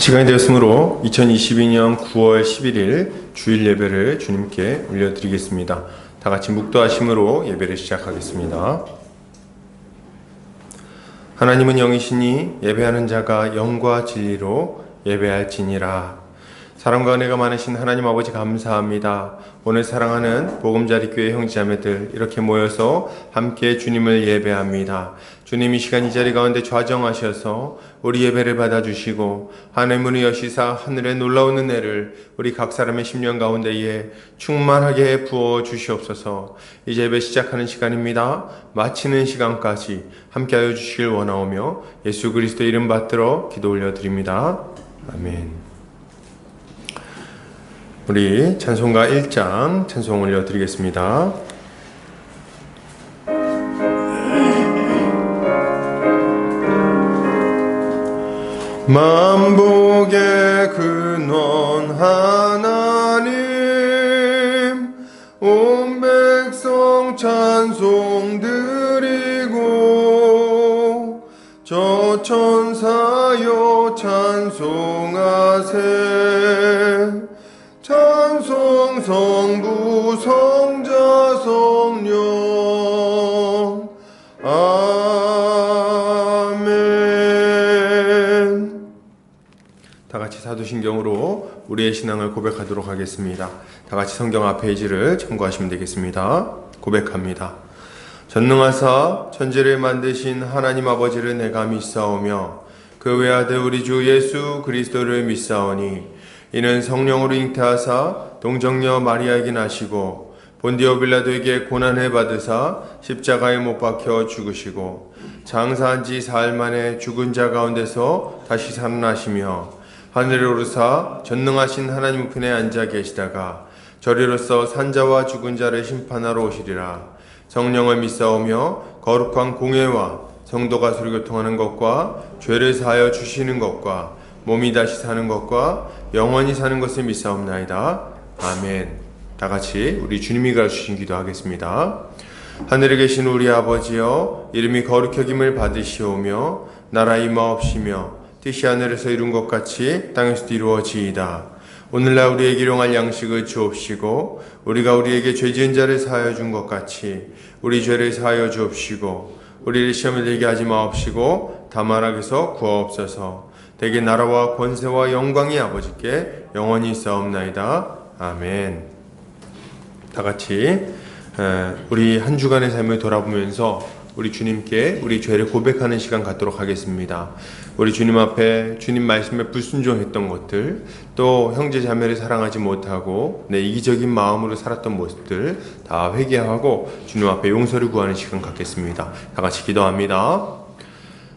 시간이 되었으므로 2022년 9월 11일 주일 예배를 주님께 올려드리겠습니다. 다 같이 묵도하심으로 예배를 시작하겠습니다. 하나님은 영이시니 예배하는 자가 영과 진리로 예배할지니라. 사랑과 은혜가 많으신 하나님 아버지 감사합니다. 오늘 사랑하는 보금자리교회 형제자매들 이렇게 모여서 함께 주님을 예배합니다. 주님 이 시간 이 자리 가운데 좌정하셔서 우리 예배를 받아주시고 하늘 문을 여시사 하늘의 놀라운 은혜를 우리 각 사람의 심령 가운데에 충만하게 부어 주시옵소서. 이제 예배 시작하는 시간입니다. 마치는 시간까지 함께하여 주시길 원하오며 예수 그리스도 이름 받들어 기도 올려드립니다. 아멘. 우리 찬송가 1장 찬송 올려드리겠습니다. 만복의 근원 하나님 온 백성 찬송 드리고 저 천사여 찬송하세 찬송 성부 성자 성령 아멘. 다 같이 사도신경으로 우리의 신앙을 고백하도록 하겠습니다. 다 같이 성경 앞 페이지를 참고하시면 되겠습니다. 고백합니다. 전능하사 천지를 만드신 하나님 아버지를 내가 믿사오며 그 외아들 우리 주 예수 그리스도를 믿사오니 이는 성령으로 잉태하사 동정녀 마리아에게 나시고 본디오 빌라도에게 고난을 받으사 십자가에 못 박혀 죽으시고 장사한 지 사흘 만에 죽은 자 가운데서 다시 살아나시며 하늘에 오르사 전능하신 하나님 우편에 앉아 계시다가 저리로서 산자와 죽은 자를 심판하러 오시리라. 성령을 믿사오며 거룩한 공회와 성도가 서로교통하는 것과 죄를 사하여 주시는 것과 몸이 다시 사는 것과 영원히 사는 것을 믿사옵나이다. 아멘. 다 같이 우리 주님이 가르치신 기도하겠습니다. 하늘에 계신 우리 아버지여 이름이 거룩히 여김을 받으시오며 나라 임하옵시며 뜻이 하늘에서 이룬 것 같이 땅에서도 이루어지이다. 오늘날 우리에게 일용할 양식을 주옵시고 우리가 우리에게 죄 지은 자를 사하여 준 것 같이 우리 죄를 사하여 주옵시고 우리를 시험에 들게 하지 마옵시고 다만 악에서 구하옵소서. 대개 나라와 권세와 영광이 아버지께 영원히 있사옵나이다. 아멘. 다 같이 우리 한 주간의 삶을 돌아보면서 우리 주님께 우리 죄를 고백하는 시간 갖도록 하겠습니다. 우리 주님 앞에 주님 말씀에 불순종했던 것들, 또 형제 자매를 사랑하지 못하고 내 이기적인 마음으로 살았던 모습들 다 회개하고 주님 앞에 용서를 구하는 시간 갖겠습니다. 다 같이 기도합니다.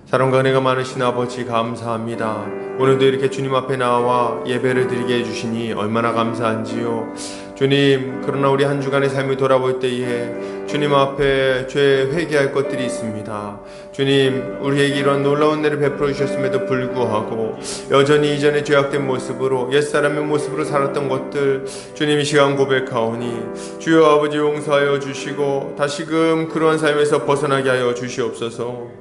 사랑과 은혜가 많으신 아버지 감사합니다. 오늘도 이렇게 주님 앞에 나와 예배를 드리게 해주시니 얼마나 감사한지요. 주님, 그러나 우리 한 주간의 삶을 돌아볼 때에 주님 앞에 죄 회개할 것들이 있습니다. 주님, 우리에게 이런 놀라운 은혜를 베풀어 주셨음에도 불구하고 여전히 이전에 죄악된 모습으로 옛사람의 모습으로 살았던 것들 주님 이 시간 고백하오니 주여 아버지 용서하여 주시고 다시금 그러한 삶에서 벗어나게 하여 주시옵소서.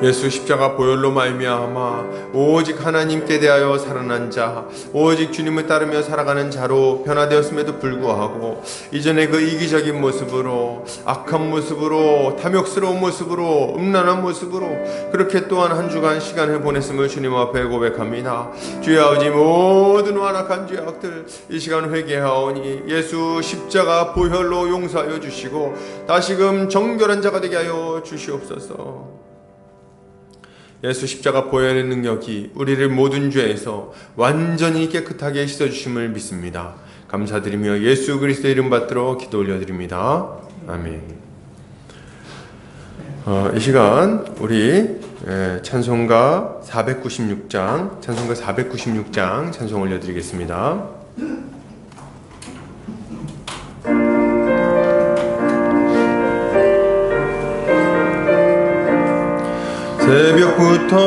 예수 십자가 보혈로 말미암아 오직 하나님께 대하여 살아난 자, 오직 주님을 따르며 살아가는 자로 변화되었음에도 불구하고 이전에 그 이기적인 모습으로 악한 모습으로 탐욕스러운 모습으로 음란한 모습으로 그렇게 또한 한 주간 시간을 보냈음을 주님 앞에 고백합니다. 주여 아버지 모든 완악한 죄악들 이 시간 회개하오니 예수 십자가 보혈로 용서하여 주시고 다시금 정결한 자가 되게 하여 주시옵소서. 예수 십자가 보혈의 능력이 우리를 모든 죄에서 완전히 깨끗하게 씻어주심을 믿습니다. 감사드리며 예수 그리스도 이름 받들어 기도 올려드립니다. 아멘. 이 시간 우리 찬송가 496장 찬송 올려드리겠습니다. 새벽부터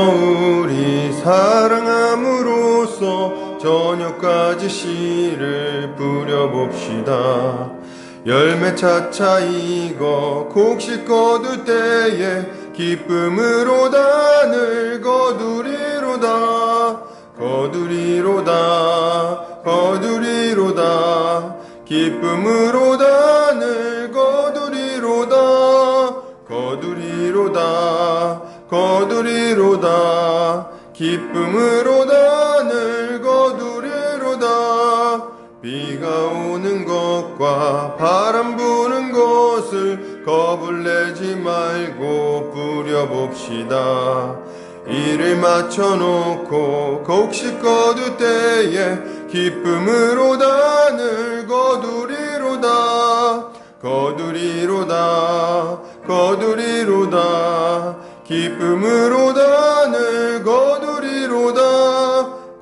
우리 사랑함으로써 저녁까지 씨를 뿌려봅시다. 열매 차차 익어 곡식 거둘 때에 기쁨으로 단을 거두리로다. 거두리로다 거두리로다 기쁨으로다 늘 거두리로다 거두리로다 거두리로다 기쁨으로다 늘 거두리로다 비가 오는 것과 바람 부는 것을 겁을 내지 말고 뿌려봅시다. 이를 맞춰놓고 곡식 거둘 때에 기쁨으로다 늘 거두리로다 거두리로다 거두리로다 기쁨으로다 늘 거두리로다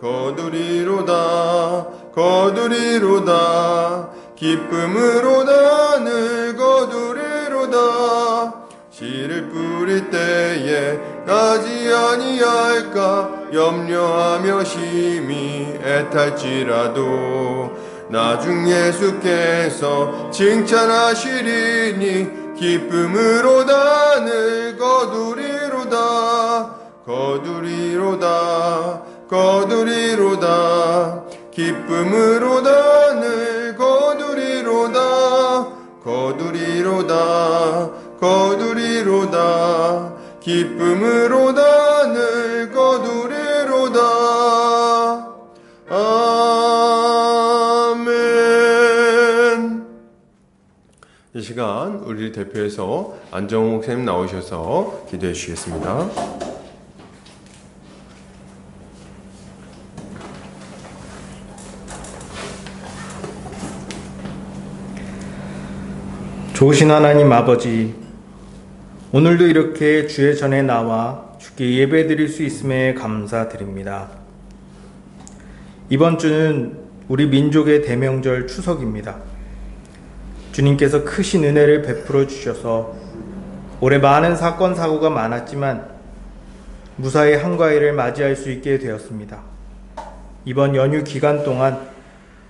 거두리로다 거두리로다 기쁨으로다 늘 거두리로다 씨를 뿌릴 때에 나지 아니할까 염려하며 심히 애탈지라도 나중 예수께서 칭찬하시리니 기쁨으로다 늘 거두리로다 거두리로다 거두리로다 기쁨으로다 늘 거두리로다 거두리로다 거두리로다 기쁨으로다 늘 거두리로다 아멘. 이 시간 우리를 대표해서 안정호 목사님 나오셔서 기도해 주시겠습니다. 좋으신 하나님 아버지, 오늘도 이렇게 주의 전에 나와 주께 예배드릴 수 있음에 감사드립니다. 이번 주는 우리 민족의 대명절 추석입니다. 주님께서 크신 은혜를 베풀어 주셔서 올해 많은 사건 사고가 많았지만 무사히 한가위를 맞이할 수 있게 되었습니다. 이번 연휴 기간 동안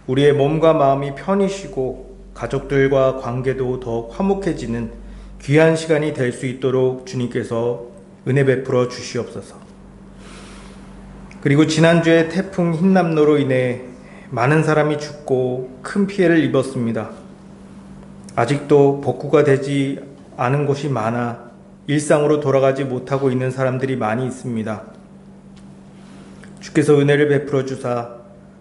우리의 몸과 마음이 편히 쉬고 가족들과 관계도 더욱 화목해지는 귀한 시간이 될 수 있도록 주님께서 은혜 베풀어 주시옵소서. 그리고 지난주에 태풍 흰남노로 인해 많은 사람이 죽고 큰 피해를 입었습니다. 아직도 복구가 되지 않은 곳이 많아 일상으로 돌아가지 못하고 있는 사람들이 많이 있습니다. 주께서 은혜를 베풀어 주사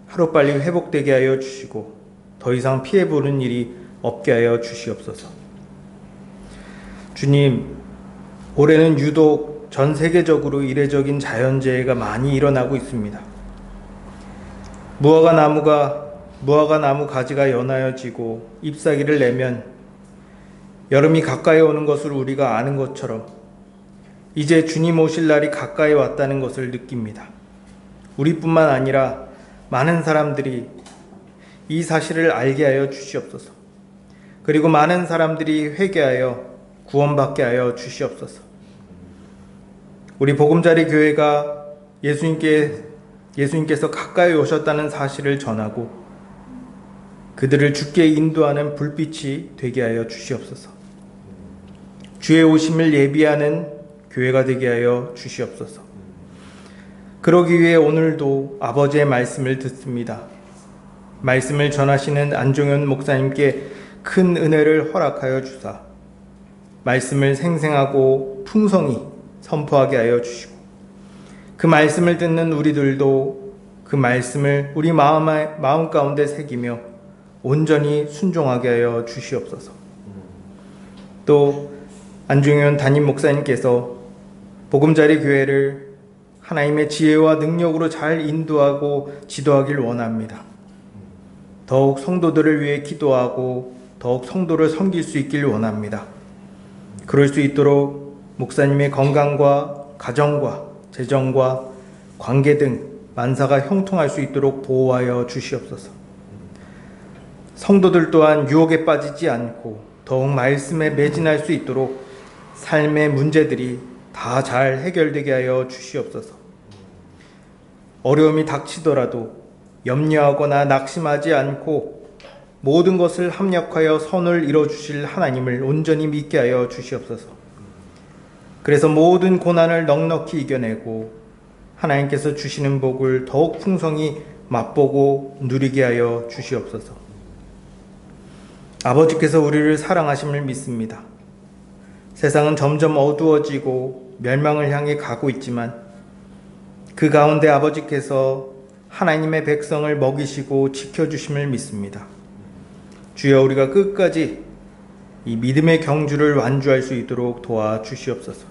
하루빨리 회복되게 하여 주시고 더 이상 피해 보는 일이 없게 하여 주시옵소서. 주님, 올해는 유독 전 세계적으로 이례적인 자연재해가 많이 일어나고 있습니다. 무화과 나무 가지가 연하여지고 잎사귀를 내면 여름이 가까이 오는 것을 우리가 아는 것처럼 이제 주님 오실 날이 가까이 왔다는 것을 느낍니다. 우리뿐만 아니라 많은 사람들이 이 사실을 알게 하여 주시옵소서. 그리고 많은 사람들이 회개하여 구원받게 하여 주시옵소서. 우리 보금자리 교회가 예수님께서 가까이 오셨다는 사실을 전하고 그들을 주께 인도하는 불빛이 되게 하여 주시옵소서. 주의 오심을 예비하는 교회가 되게 하여 주시옵소서. 그러기 위해 오늘도 아버지의 말씀을 듣습니다. 말씀을 전하시는 안종현 목사님께 큰 은혜를 허락하여 주사 말씀을 생생하고 풍성히 선포하게 하여 주시고 그 말씀을 듣는 우리들도 그 말씀을 우리 마음 가운데 새기며 온전히 순종하게 하여 주시옵소서. 또 안중현 담임 목사님께서 보금자리 교회를 하나님의 지혜와 능력으로 잘 인도하고 지도하길 원합니다. 더욱 성도들을 위해 기도하고 더욱 성도를 섬길 수 있길 원합니다. 그럴 수 있도록 목사님의 건강과 가정과 재정과 관계 등 만사가 형통할 수 있도록 보호하여 주시옵소서. 성도들 또한 유혹에 빠지지 않고 더욱 말씀에 매진할 수 있도록 삶의 문제들이 다 잘 해결되게 하여 주시옵소서. 어려움이 닥치더라도 염려하거나 낙심하지 않고 모든 것을 합력하여 선을 이뤄주실 하나님을 온전히 믿게 하여 주시옵소서. 그래서 모든 고난을 넉넉히 이겨내고 하나님께서 주시는 복을 더욱 풍성히 맛보고 누리게 하여 주시옵소서. 아버지께서 우리를 사랑하심을 믿습니다. 세상은 점점 어두워지고 멸망을 향해 가고 있지만 그 가운데 아버지께서 하나님의 백성을 먹이시고 지켜주심을 믿습니다. 주여, 우리가 끝까지 이 믿음의 경주를 완주할 수 있도록 도와주시옵소서.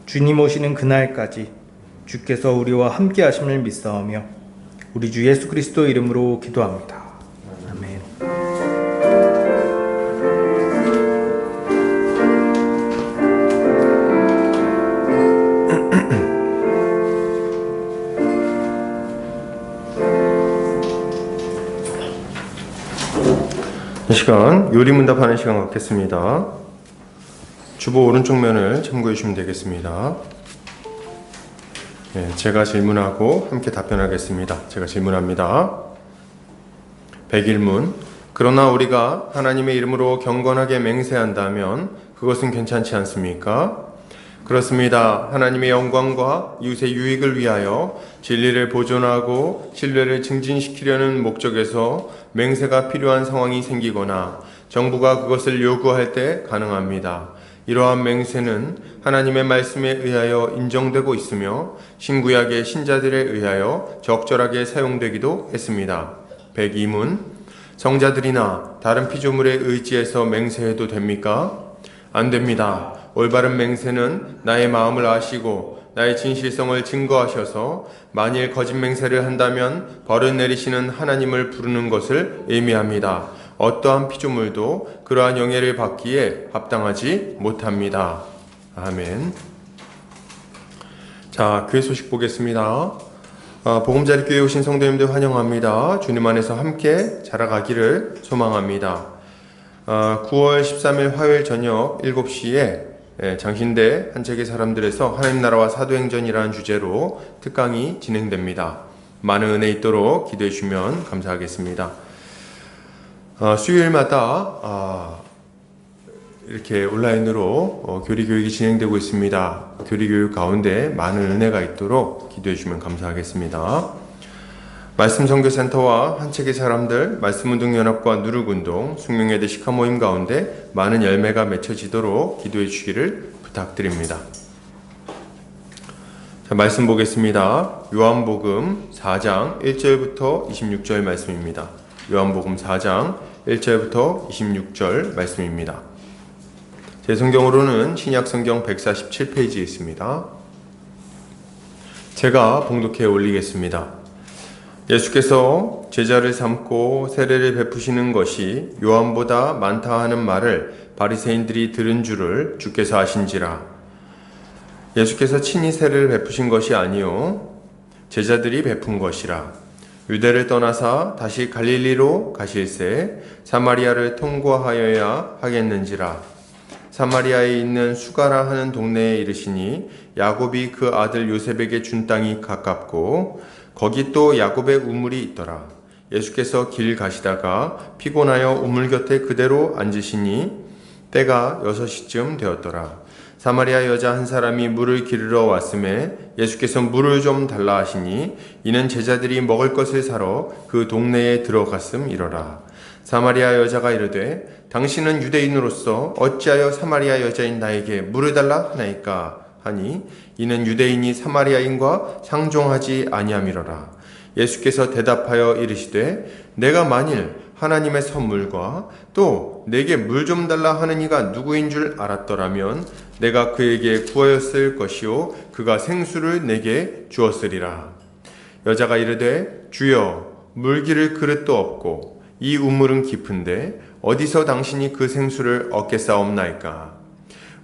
주님 오시는 그날까지 주께서 우리와 함께 하심을 믿사오며 우리 주 예수 그리스도 이름으로 기도합니다. 아멘. 이 시간 요리문답하는 시간 갖겠습니다. 주보 오른쪽 면을 참고해 주시면 되겠습니다. 제가 질문하고 함께 답변하겠습니다. 제가 질문합니다. 101문. 그러나 우리가 하나님의 이름으로 경건하게 맹세한다면 그것은 괜찮지 않습니까? 그렇습니다. 하나님의 영광과 이웃의 유익을 위하여 진리를 보존하고 신뢰를 증진시키려는 목적에서 맹세가 필요한 상황이 생기거나 정부가 그것을 요구할 때 가능합니다. 이러한 맹세는 하나님의 말씀에 의하여 인정되고 있으며 신구약의 신자들에 의하여 적절하게 사용되기도 했습니다. 102문. 성자들이나 다른 피조물에 의지해서 맹세해도 됩니까? 안 됩니다. 올바른 맹세는 나의 마음을 아시고 나의 진실성을 증거하셔서 만일 거짓 맹세를 한다면 벌을 내리시는 하나님을 부르는 것을 의미합니다. 어떠한 피조물도 그러한 영예를 받기에 합당하지 못합니다. 아멘. 자, 교회 소식 보겠습니다. 보금자리 교회 오신 성도님들 환영합니다. 주님 안에서 함께 자라가기를 소망합니다. 9월 13일 화요일 저녁 7시에 장신대 한책의 사람들에서 하나님 나라와 사도행전이라는 주제로 특강이 진행됩니다. 많은 은혜 있도록 기도해 주시면 감사하겠습니다. 수요일마다 이렇게 온라인으로 교리 교육이 진행되고 있습니다. 교리 교육 가운데 많은 은혜가 있도록 기도해 주시면 감사하겠습니다. 말씀 선교센터와 한책의 사람들, 말씀운동연합과 누룩운동, 숙명예대 시카 모임 가운데 많은 열매가 맺혀지도록 기도해 주시기를 부탁드립니다. 자, 말씀 보겠습니다. 요한복음 4장 1절부터 26절 말씀입니다. 요한복음 4장 1절부터 26절 말씀입니다. 제 성경으로는 신약성경 147페이지에 있습니다. 제가 봉독해 올리겠습니다. 예수께서 제자를 삼고 세례를 베푸시는 것이 요한보다 많다 하는 말을 바리새인들이 들은 줄을 주께서 아신지라. 예수께서 친히 세례를 베푸신 것이 아니요 제자들이 베푼 것이라. 유대를 떠나사 다시 갈릴리로 가실새 사마리아를 통과하여야 하겠는지라. 사마리아에 있는 수가라 하는 동네에 이르시니 야곱이 그 아들 요셉에게 준 땅이 가깝고 거기 또 야곱의 우물이 있더라. 예수께서 길 가시다가 피곤하여 우물 곁에 그대로 앉으시니 때가 6시쯤 되었더라. 사마리아 여자 한 사람이 물을 기르러 왔음에 예수께서 물을 좀 달라 하시니 이는 제자들이 먹을 것을 사러 그 동네에 들어갔음이러라. 사마리아 여자가 이르되 당신은 유대인으로서 어찌하여 사마리아 여자인 나에게 물을 달라 하나이까 하니 이는 유대인이 사마리아인과 상종하지 아니함이로라. 예수께서 대답하여 이르시되 내가 만일 하나님의 선물과 또 내게 물 좀 달라 하는 이가 누구인 줄 알았더라면 내가 그에게 구하였을 것이요 그가 생수를 내게 주었으리라. 여자가 이르되 주여 물 기를 그릇도 없고 이 우물은 깊은데 어디서 당신이 그 생수를 얻겠사옵나이까.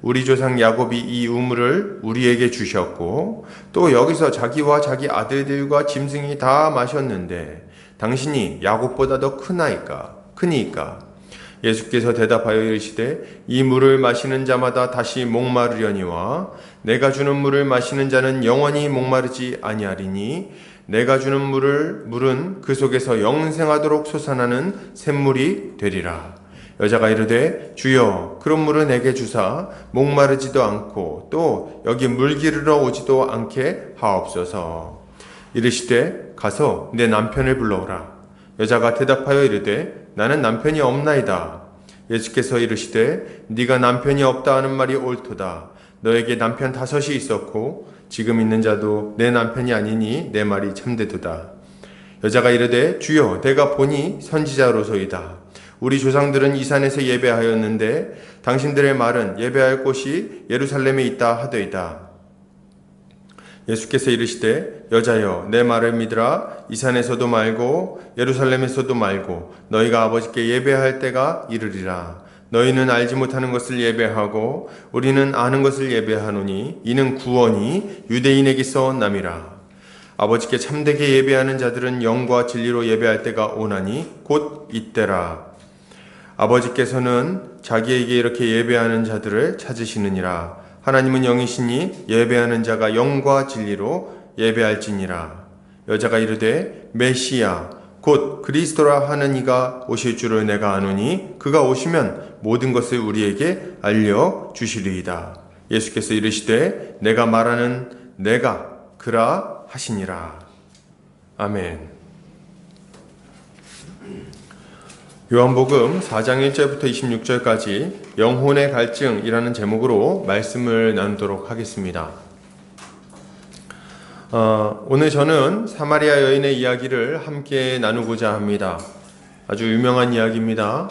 우리 조상 야곱이 이 우물을 우리에게 주셨고 또 여기서 자기와 자기 아들들과 짐승이 다 마셨는데 당신이 야곱보다 더 크니까. 예수께서 대답하여 이르시되 이 물을 마시는 자마다 다시 목마르려니와 내가 주는 물을 마시는 자는 영원히 목마르지 아니하리니 내가 주는 물은 그 속에서 영생하도록 솟아나는 샘물이 되리라. 여자가 이르되 주여 그런 물을 내게 주사 목마르지도 않고 또 여기 물 기르러 오지도 않게 하옵소서. 이르시되 가서 내 남편을 불러오라. 여자가 대답하여 이르되 나는 남편이 없나이다. 예수께서 이르시되 네가 남편이 없다 하는 말이 옳도다. 너에게 남편 5이 있었고 지금 있는 자도 내 남편이 아니니 내 말이 참되도다. 여자가 이르되 주여 내가 보니 선지자로소이다. 우리 조상들은 이 산에서 예배하였는데 당신들의 말은 예배할 곳이 예루살렘에 있다 하더이다. 예수께서 이르시되 여자여 내 말을 믿으라. 이 산에서도 말고 예루살렘에서도 말고 너희가 아버지께 예배할 때가 이르리라. 너희는 알지 못하는 것을 예배하고 우리는 아는 것을 예배하노니 이는 구원이 유대인에게서 온남이라. 아버지께 참되게 예배하는 자들은 영과 진리로 예배할 때가 오나니 곧 이때라. 아버지께서는 자기에게 이렇게 예배하는 자들을 찾으시느니라. 하나님은 영이시니 예배하는 자가 영과 진리로 예배할지니라. 여자가 이르되 메시아 곧 그리스도라 하는 이가 오실 줄을 내가 아노니 그가 오시면 모든 것을 우리에게 알려주시리이다. 예수께서 이르시되 내가 말하는 내가 그라 하시니라. 아멘. 요한복음 4장 1절부터 26절까지 영혼의 갈증이라는 제목으로 말씀을 나누도록 하겠습니다. 오늘 저는 사마리아 여인의 이야기를 함께 나누고자 합니다. 아주 유명한 이야기입니다.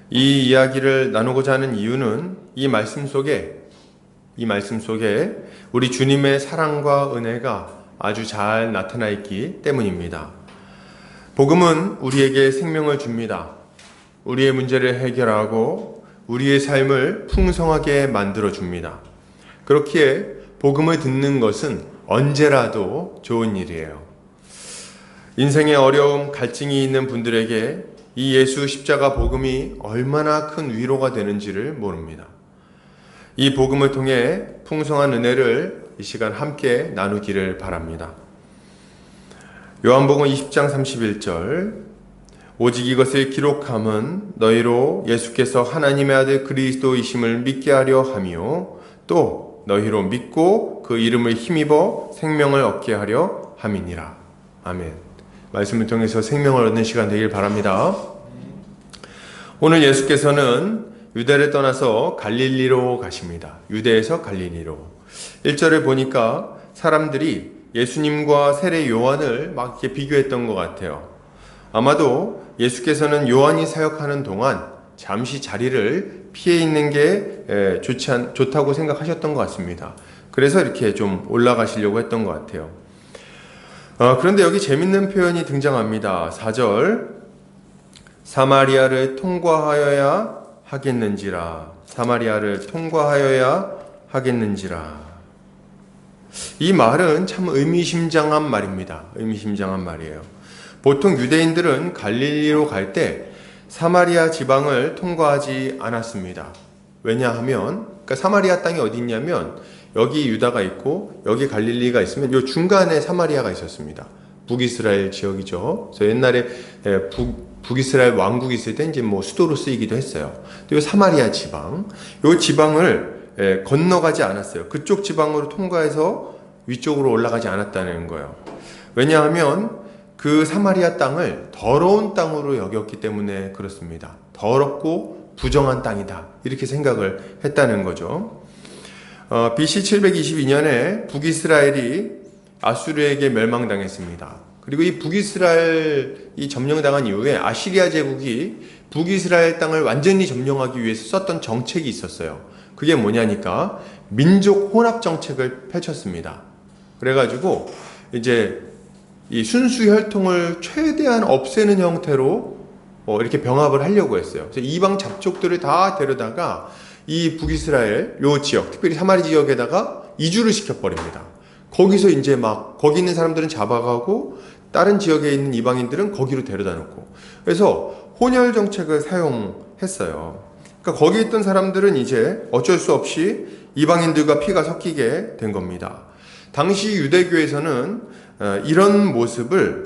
이 이야기를 나누고자 하는 이유는 이 말씀 속에 우리 주님의 사랑과 은혜가 아주 잘 나타나 있기 때문입니다. 복음은 우리에게 생명을 줍니다. 우리의 문제를 해결하고 우리의 삶을 풍성하게 만들어 줍니다. 그렇기에 복음을 듣는 것은 언제라도 좋은 일이에요. 인생의 어려움, 갈증이 있는 분들에게 이 예수 십자가 복음이 얼마나 큰 위로가 되는지를 모릅니다. 이 복음을 통해 풍성한 은혜를 이 시간 함께 나누기를 바랍니다. 요한복음 20장 31절 오직 이것을 기록함은 너희로 예수께서 하나님의 아들 그리스도이심을 믿게 하려 함이요 또 너희로 믿고 그 이름을 힘입어 생명을 얻게 하려 함이니라. 아멘. 말씀을 통해서 생명을 얻는 시간 되길 바랍니다. 오늘 예수께서는 유대를 떠나서 갈릴리로 가십니다. 유대에서 갈릴리로. 1절을 보니까 사람들이 예수님과 세례 요한을 막 이렇게 비교했던 것 같아요. 아마도 예수께서는 요한이 사역하는 동안 잠시 자리를 피해 있는 게 좋다고 생각하셨던 것 같습니다. 그래서 이렇게 좀 올라가시려고 했던 것 같아요. 그런데 여기 재밌는 표현이 등장합니다. 4절 사마리아를 통과하여야 하겠는지라. 사마리아를 통과하여야 하겠는지라. 이 말은 참 의미심장한 말입니다. 의미심장한 말이에요. 보통 유대인들은 갈릴리로 갈 때 사마리아 지방을 통과하지 않았습니다. 왜냐하면 그러니까 사마리아 땅이 어디 있냐면 여기 유다가 있고 여기 갈릴리가 있으면 이 중간에 사마리아가 있었습니다. 북이스라엘 지역이죠. 그래서 옛날에 북이스라엘 왕국이 있을 때 이제 뭐 수도로 쓰이기도 했어요. 이 사마리아 지방, 이 지방을 건너가지 않았어요. 그쪽 지방으로 통과해서 위쪽으로 올라가지 않았다는 거예요. 왜냐하면 그 사마리아 땅을 더러운 땅으로 여겼기 때문에 그렇습니다. 더럽고 부정한 땅이다. 이렇게 생각을 했다는 거죠. BC 722년에 북이스라엘이 아수르에게 멸망당했습니다. 그리고 이 북이스라엘이 점령당한 이후에 아시리아 제국이 북이스라엘 땅을 완전히 점령하기 위해서 썼던 정책이 있었어요. 그게 뭐냐니까 민족 혼합 정책을 펼쳤습니다. 그래가지고 이제 이 순수 혈통을 최대한 없애는 형태로 이렇게 병합을 하려고 했어요. 그래서 이방 잡족들을 다 데려다가 이 북이스라엘 요 지역, 특별히 사마리 지역에다가 이주를 시켜버립니다. 거기서 이제 막 거기 있는 사람들은 잡아가고 다른 지역에 있는 이방인들은 거기로 데려다 놓고, 그래서 혼혈 정책을 사용했어요. 그러니까 거기 있던 사람들은 이제 어쩔 수 없이 이방인들과 피가 섞이게 된 겁니다. 당시 유대교에서는 이런 모습을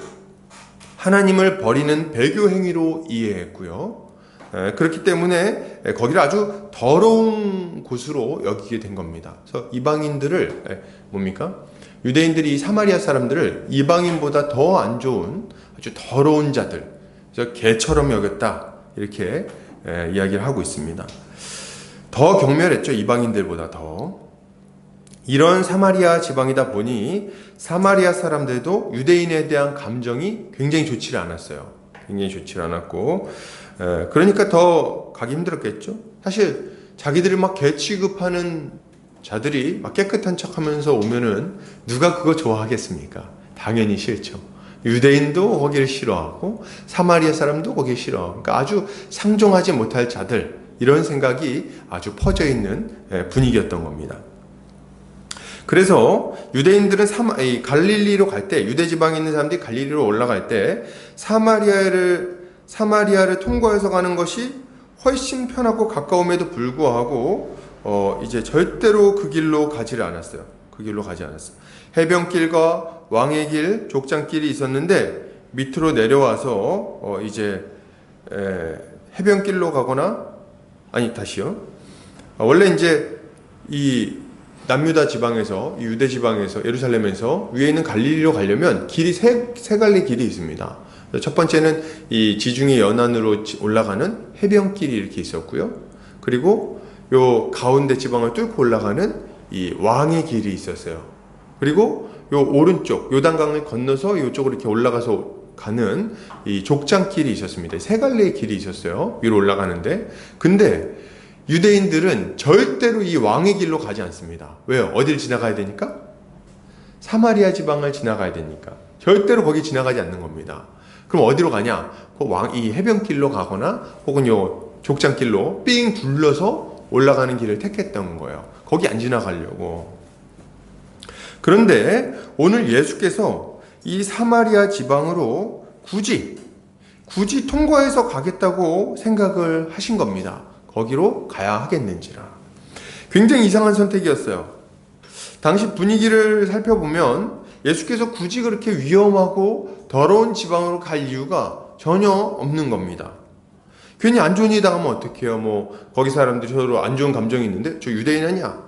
하나님을 버리는 배교 행위로 이해했고요. 그렇기 때문에 거기를 아주 더러운 곳으로 여기게 된 겁니다. 그래서 이방인들을 뭡니까? 유대인들이 이 사마리아 사람들을 이방인보다 더 안 좋은 아주 더러운 자들, 그래서 개처럼 여겼다, 이렇게 이야기를 하고 있습니다. 더 경멸했죠, 이방인들보다 더. 이런 사마리아 지방이다 보니 사마리아 사람들도 유대인에 대한 감정이 굉장히 좋지 않았어요. 굉장히 좋지 않았고, 그러니까 더 가기 힘들었겠죠. 사실 자기들이 막 개 취급하는 자들이 막 깨끗한 척하면서 오면은 누가 그거 좋아하겠습니까? 당연히 싫죠. 유대인도 거기를 싫어하고 사마리아 사람도 거기 싫어하고, 그러니까 아주 상종하지 못할 자들, 이런 생각이 아주 퍼져 있는 분위기였던 겁니다. 그래서 유대인들은 갈릴리로 갈 때, 유대 지방에 있는 사람들이 갈릴리로 올라갈 때 사마리아를 통과해서 가는 것이 훨씬 편하고 가까움에도 불구하고 이제 절대로 그 길로 가지를 않았어요. 그 길로 가지 않았어요. 해변길과 왕의 길, 족장길이 있었는데 밑으로 내려와서 이제 해변길로 가거나, 아니 다시요. 원래 이제 이 남유다 지방에서, 이 유대 지방에서, 예루살렘에서 위에 있는 갈릴리로 가려면 길이 세 갈래 길이 있습니다. 첫 번째는 이 지중해 연안으로 올라가는 해변길이 이렇게 있었고요. 그리고 요 가운데 지방을 뚫고 올라가는 이 왕의 길이 있었어요. 그리고 요 오른쪽 요단강을 건너서 이쪽으로 이렇게 올라가서 가는 이 족장길이 있었습니다. 세 갈래의 길이 있었어요, 위로 올라가는데. 근데 유대인들은 절대로 이 왕의 길로 가지 않습니다. 왜요? 어디를 지나가야 되니까? 사마리아 지방을 지나가야 되니까. 절대로 거기 지나가지 않는 겁니다. 그럼 어디로 가냐? 이 해변길로 가거나 혹은 요 족장길로 삥 둘러서 올라가는 길을 택했던 거예요. 거기 안 지나가려고. 그런데 오늘 예수께서 이 사마리아 지방으로 굳이 통과해서 가겠다고 생각을 하신 겁니다. 거기로 가야 하겠는지라. 굉장히 이상한 선택이었어요. 당시 분위기를 살펴보면 예수께서 굳이 그렇게 위험하고 더러운 지방으로 갈 이유가 전혀 없는 겁니다. 괜히 안 좋은 일 당하면 어떡해요? 뭐 거기 사람들이 서로 안 좋은 감정이 있는데 저 유대인 아니야?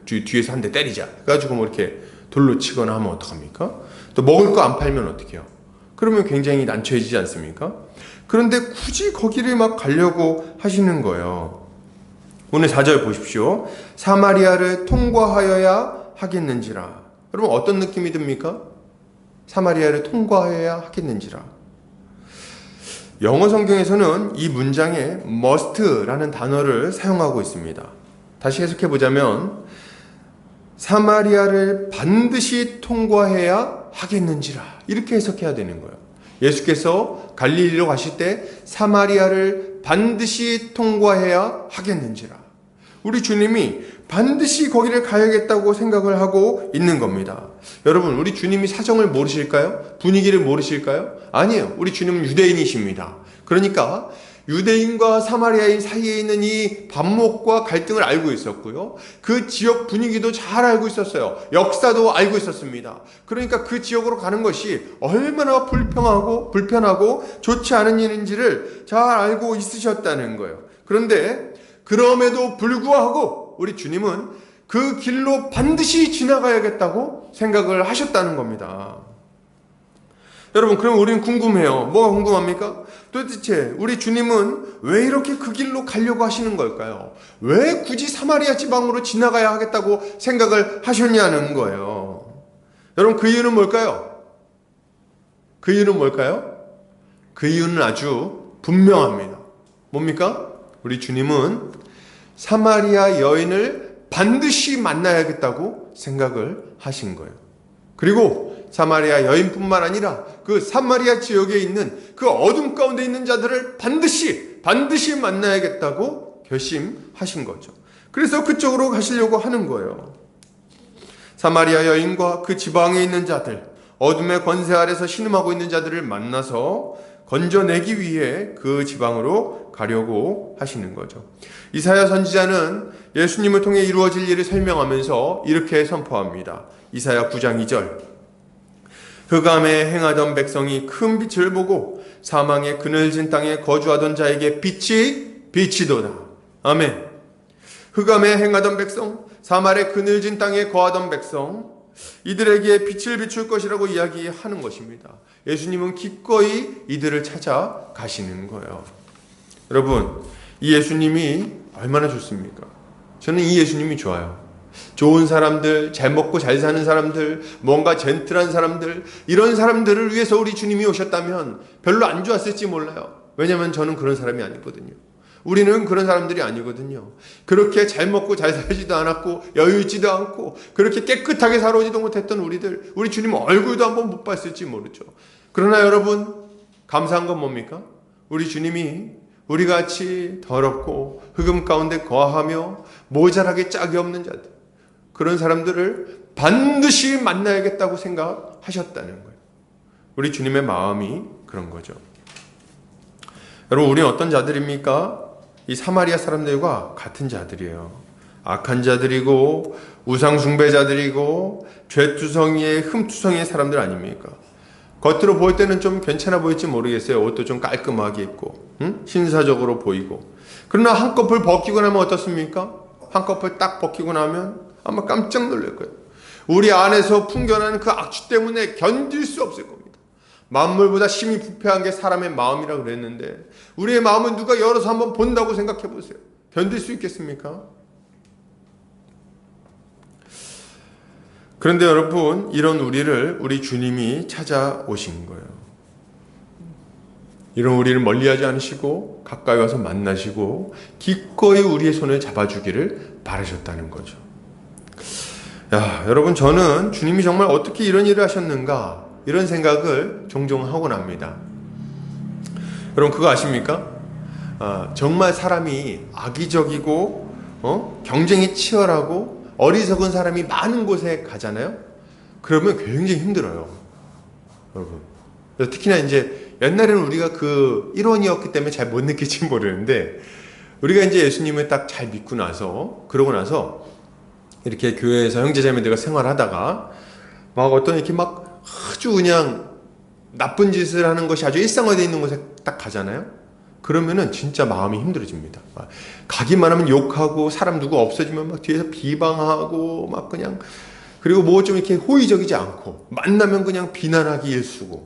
뒤에서 한 대 때리자. 그래가지고 뭐 이렇게 돌로 치거나 하면 어떡합니까? 또 먹을 거 안 팔면 어떡해요? 그러면 굉장히 난처해지지 않습니까? 그런데 굳이 거기를 막 가려고 하시는 거예요. 오늘 4절 보십시오. 사마리아를 통과하여야 하겠는지라. 여러분 어떤 느낌이 듭니까? 사마리아를 통과하여야 하겠는지라. 영어 성경에서는 이 문장에 must라는 단어를 사용하고 있습니다. 다시 해석해 보자면 사마리아를 반드시 통과해야 하겠는지라, 이렇게 해석해야 되는 거예요. 예수께서 갈릴리로 가실 때 사마리아를 반드시 통과해야 하겠는지라. 우리 주님이 반드시 거기를 가야겠다고 생각을 하고 있는 겁니다. 여러분, 우리 주님이 사정을 모르실까요? 분위기를 모르실까요? 아니에요. 우리 주님은 유대인이십니다. 그러니까 유대인과 사마리아인 사이에 있는 이 반목과 갈등을 알고 있었고요. 그 지역 분위기도 잘 알고 있었어요. 역사도 알고 있었습니다. 그러니까 그 지역으로 가는 것이 얼마나 불편하고 좋지 않은 일인지를 잘 알고 있으셨다는 거예요. 그런데 그럼에도 불구하고 우리 주님은 그 길로 반드시 지나가야겠다고 생각을 하셨다는 겁니다. 여러분, 그럼 우리는 궁금해요. 뭐가 궁금합니까? 도대체 우리 주님은 왜 이렇게 그 길로 가려고 하시는 걸까요? 왜 굳이 사마리아 지방으로 지나가야 하겠다고 생각을 하셨냐는 거예요. 여러분, 그 이유는 뭘까요? 그 이유는 뭘까요? 그 이유는 아주 분명합니다. 뭡니까? 우리 주님은 사마리아 여인을 반드시 만나야겠다고 생각을 하신 거예요. 그리고 사마리아 여인뿐만 아니라 그 사마리아 지역에 있는 그 어둠 가운데 있는 자들을 반드시 만나야겠다고 결심하신 거죠. 그래서 그쪽으로 가시려고 하는 거예요. 사마리아 여인과 그 지방에 있는 자들, 어둠의 권세 아래서 신음하고 있는 자들을 만나서 건져내기 위해 그 지방으로 가려고 하시는 거죠. 이사야 선지자는 예수님을 통해 이루어질 일을 설명하면서 이렇게 선포합니다. 이사야 9장 2절. 흑암에 행하던 백성이 큰 빛을 보고 사망의 그늘진 땅에 거주하던 자에게 빛이 빛이도다. 아멘. 흑암에 행하던 백성, 사마리아 그늘진 땅에 거하던 백성, 이들에게 빛을 비출 것이라고 이야기하는 것입니다. 예수님은 기꺼이 이들을 찾아 가시는 거예요. 여러분, 이 예수님이 얼마나 좋습니까? 저는 이 예수님이 좋아요. 좋은 사람들, 잘 먹고 잘 사는 사람들, 뭔가 젠틀한 사람들, 이런 사람들을 위해서 우리 주님이 오셨다면 별로 안 좋았을지 몰라요. 왜냐하면 저는 그런 사람이 아니거든요. 우리는 그런 사람들이 아니거든요. 그렇게 잘 먹고 잘 살지도 않았고 여유 있지도 않고 그렇게 깨끗하게 살아오지도 못했던 우리들, 우리 주님 얼굴도 한번 못 봤을지 모르죠. 그러나 여러분, 감사한 건 뭡니까? 우리 주님이 우리같이 더럽고 흑암 가운데 거하며 모자라게 짝이 없는 자들, 그런 사람들을 반드시 만나야겠다고 생각하셨다는 거예요. 우리 주님의 마음이 그런 거죠. 여러분, 우리는 어떤 자들입니까? 이 사마리아 사람들과 같은 자들이에요. 악한 자들이고 우상 숭배자들이고 죄투성이의 흠투성이의 사람들 아닙니까? 겉으로 볼 때는 좀 괜찮아 보일지 모르겠어요. 옷도 좀 깔끔하게 입고 신사적으로 보이고. 그러나 한꺼풀 벗기고 나면 어떻습니까? 한꺼풀 딱 벗기고 나면 아마 깜짝 놀랄 거예요. 우리 안에서 풍겨나는 그 악취 때문에 견딜 수 없을 겁니다. 만물보다 심히 부패한 게 사람의 마음이라고 그랬는데 우리의 마음은 누가 열어서 한번 본다고 생각해 보세요. 견딜 수 있겠습니까? 그런데 여러분, 이런 우리를 우리 주님이 찾아오신 거예요. 이런 우리를 멀리하지 않으시고 가까이 와서 만나시고 기꺼이 우리의 손을 잡아주기를 바라셨다는 거죠. 야, 여러분, 저는 주님이 정말 어떻게 이런 일을 하셨는가, 이런 생각을 종종 하곤 합니다. 여러분, 그거 아십니까? 정말 사람이 악의적이고 경쟁이 치열하고 어리석은 사람이 많은 곳에 가잖아요. 그러면 굉장히 힘들어요, 여러분. 특히나 이제 옛날에는 우리가 그 일원이었기 때문에 잘 못 느낄지 모르는데, 우리가 이제 예수님을 딱 잘 믿고 나서, 그러고 나서 이렇게 교회에서 형제자매들과 생활하다가 막 어떤 이렇게 막 아주 그냥 나쁜 짓을 하는 것이 아주 일상화되어 있는 곳에 딱 가잖아요. 그러면은 진짜 마음이 힘들어집니다. 가기만 하면 욕하고, 사람 누구 없어지면 막 뒤에서 비방하고 막 그냥, 그리고 뭐 좀 이렇게 호의적이지 않고, 만나면 그냥 비난하기 일쑤고,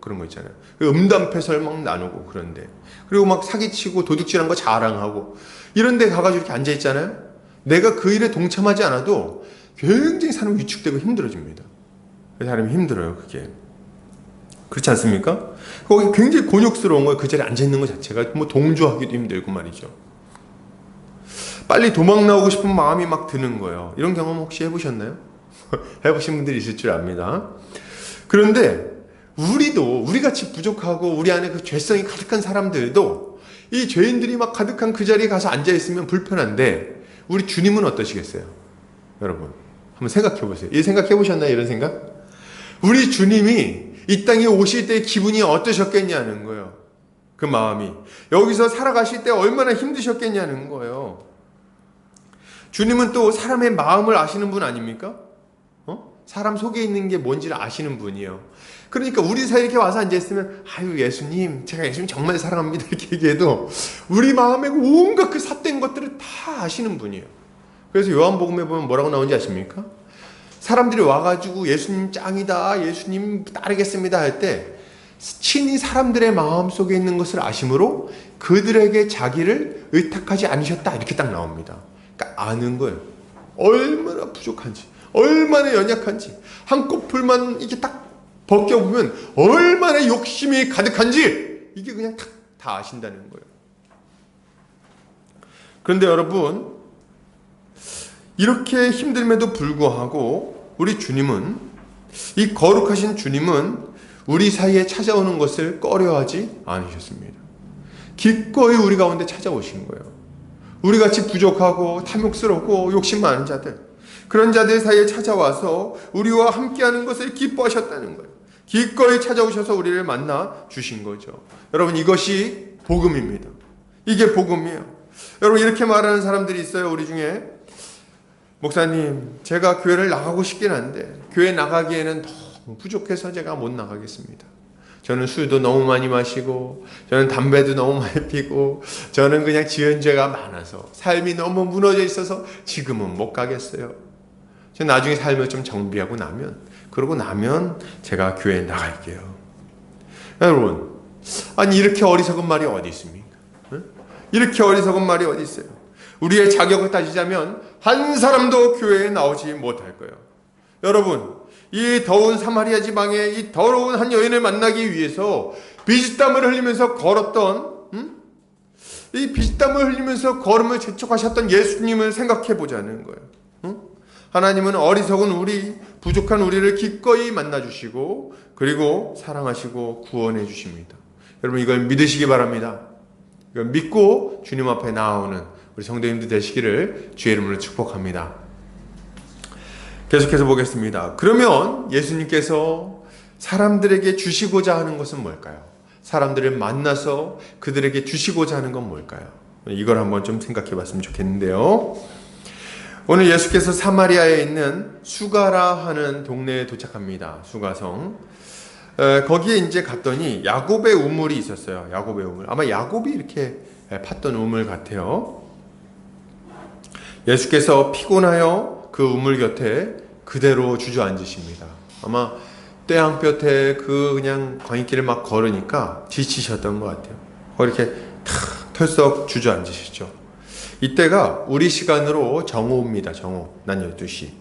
그런 거 있잖아요. 음담패설 막 나누고. 그런데 그리고 막 사기치고 도둑질한 거 자랑하고, 이런 데 가가지고 이렇게 앉아 있잖아요. 내가 그 일에 동참하지 않아도 굉장히 사람이 위축되고 힘들어집니다. 사람이 힘들어요, 그게. 그렇지 않습니까? 거기 굉장히 곤욕스러운 거예요. 그 자리에 앉아있는 것 자체가 뭐 동조하기도 힘들고 말이죠. 빨리 도망 나오고 싶은 마음이 막 드는 거예요. 이런 경험 혹시 해보셨나요? 해보신 분들이 있을 줄 압니다. 그런데 우리같이 부족하고 우리 안에 그 죄성이 가득한 사람들도 이 죄인들이 막 가득한 그 자리에 가서 앉아있으면 불편한데, 우리 주님은 어떠시겠어요? 여러분, 한번 생각해 보세요. 이 생각해 보셨나요? 이런 생각? 우리 주님이 이 땅에 오실 때 기분이 어떠셨겠냐는 거예요. 그 마음이. 여기서 살아가실 때 얼마나 힘드셨겠냐는 거예요. 주님은 또 사람의 마음을 아시는 분 아닙니까? 사람 속에 있는 게 뭔지를 아시는 분이에요. 그러니까 우리 사이에 이렇게 와서 앉아있으면, 아유, 예수님, 제가 예수님 정말 사랑합니다, 이렇게 얘기해도 우리 마음에 온갖 그 삿된 것들을 다 아시는 분이에요. 그래서 요한복음에 보면 뭐라고 나오는지 아십니까? 사람들이 와가지고 예수님 짱이다, 예수님 따르겠습니다 할 때 친히 사람들의 마음 속에 있는 것을 아심으로 그들에게 자기를 의탁하지 않으셨다, 이렇게 딱 나옵니다. 그러니까 아는 거예요. 얼마나 부족한지, 얼마나 연약한지, 한꺼풀만 이렇게 딱 벗겨보면 얼마나 욕심이 가득한지, 이게 그냥 다 아신다는 거예요. 그런데 여러분, 이렇게 힘듦에도 불구하고 우리 주님은, 이 거룩하신 주님은 우리 사이에 찾아오는 것을 꺼려하지 않으셨습니다. 기꺼이 우리 가운데 찾아오신 거예요. 우리같이 부족하고 탐욕스럽고 욕심 많은 자들, 그런 자들 사이에 찾아와서 우리와 함께하는 것을 기뻐하셨다는 거예요. 기꺼이 찾아오셔서 우리를 만나 주신 거죠. 여러분, 이것이 복음입니다. 이게 복음이에요. 여러분, 이렇게 말하는 사람들이 있어요. 우리 중에, 목사님, 제가 교회를 나가고 싶긴 한데 교회 나가기에는 너무 부족해서 제가 못 나가겠습니다. 저는 술도 너무 많이 마시고, 저는 담배도 너무 많이 피고, 저는 그냥 지은 죄가 많아서 삶이 너무 무너져 있어서 지금은 못 가겠어요. 저 나중에 삶을 좀 정비하고 나면, 그러고 나면 제가 교회에 나갈게요. 여러분, 아니 이렇게 어리석은 말이 어디 있습니까? 응? 이렇게 어리석은 말이 어디 있어요? 우리의 자격을 따지자면 한 사람도 교회에 나오지 못할 거예요. 여러분, 이 더운 사마리아 지방에 이 더러운 한 여인을 만나기 위해서 피땀을 흘리면서 걸었던, 이 피땀을 흘리면서 걸음을 재촉하셨던 예수님을 생각해 보자는 거예요. 하나님은 어리석은 우리, 부족한 우리를 기꺼이 만나주시고 그리고 사랑하시고 구원해 주십니다. 여러분, 이걸 믿으시기 바랍니다. 이걸 믿고 주님 앞에 나아오는 우리 성도님들 되시기를 주의 이름으로 축복합니다. 계속해서 보겠습니다. 그러면 예수님께서 사람들에게 주시고자 하는 것은 뭘까요? 사람들을 만나서 그들에게 주시고자 하는 건 뭘까요? 이걸 한번 좀 생각해 봤으면 좋겠는데요. 오늘 예수께서 사마리아에 있는 수가라 하는 동네에 도착합니다. 수가성. 거기에 이제 갔더니 야곱의 우물이 있었어요. 야곱의 우물. 아마 야곱이 이렇게 팠던 우물 같아요. 예수께서 피곤하여 그 우물 곁에 그대로 주저앉으십니다. 아마 떼양볕에 그냥 광익길을 막 걸으니까 지치셨던 것 같아요. 이렇게 탁 털썩 주저앉으시죠. 이때가 우리 시간으로 정오입니다. 정오. 낮 12시.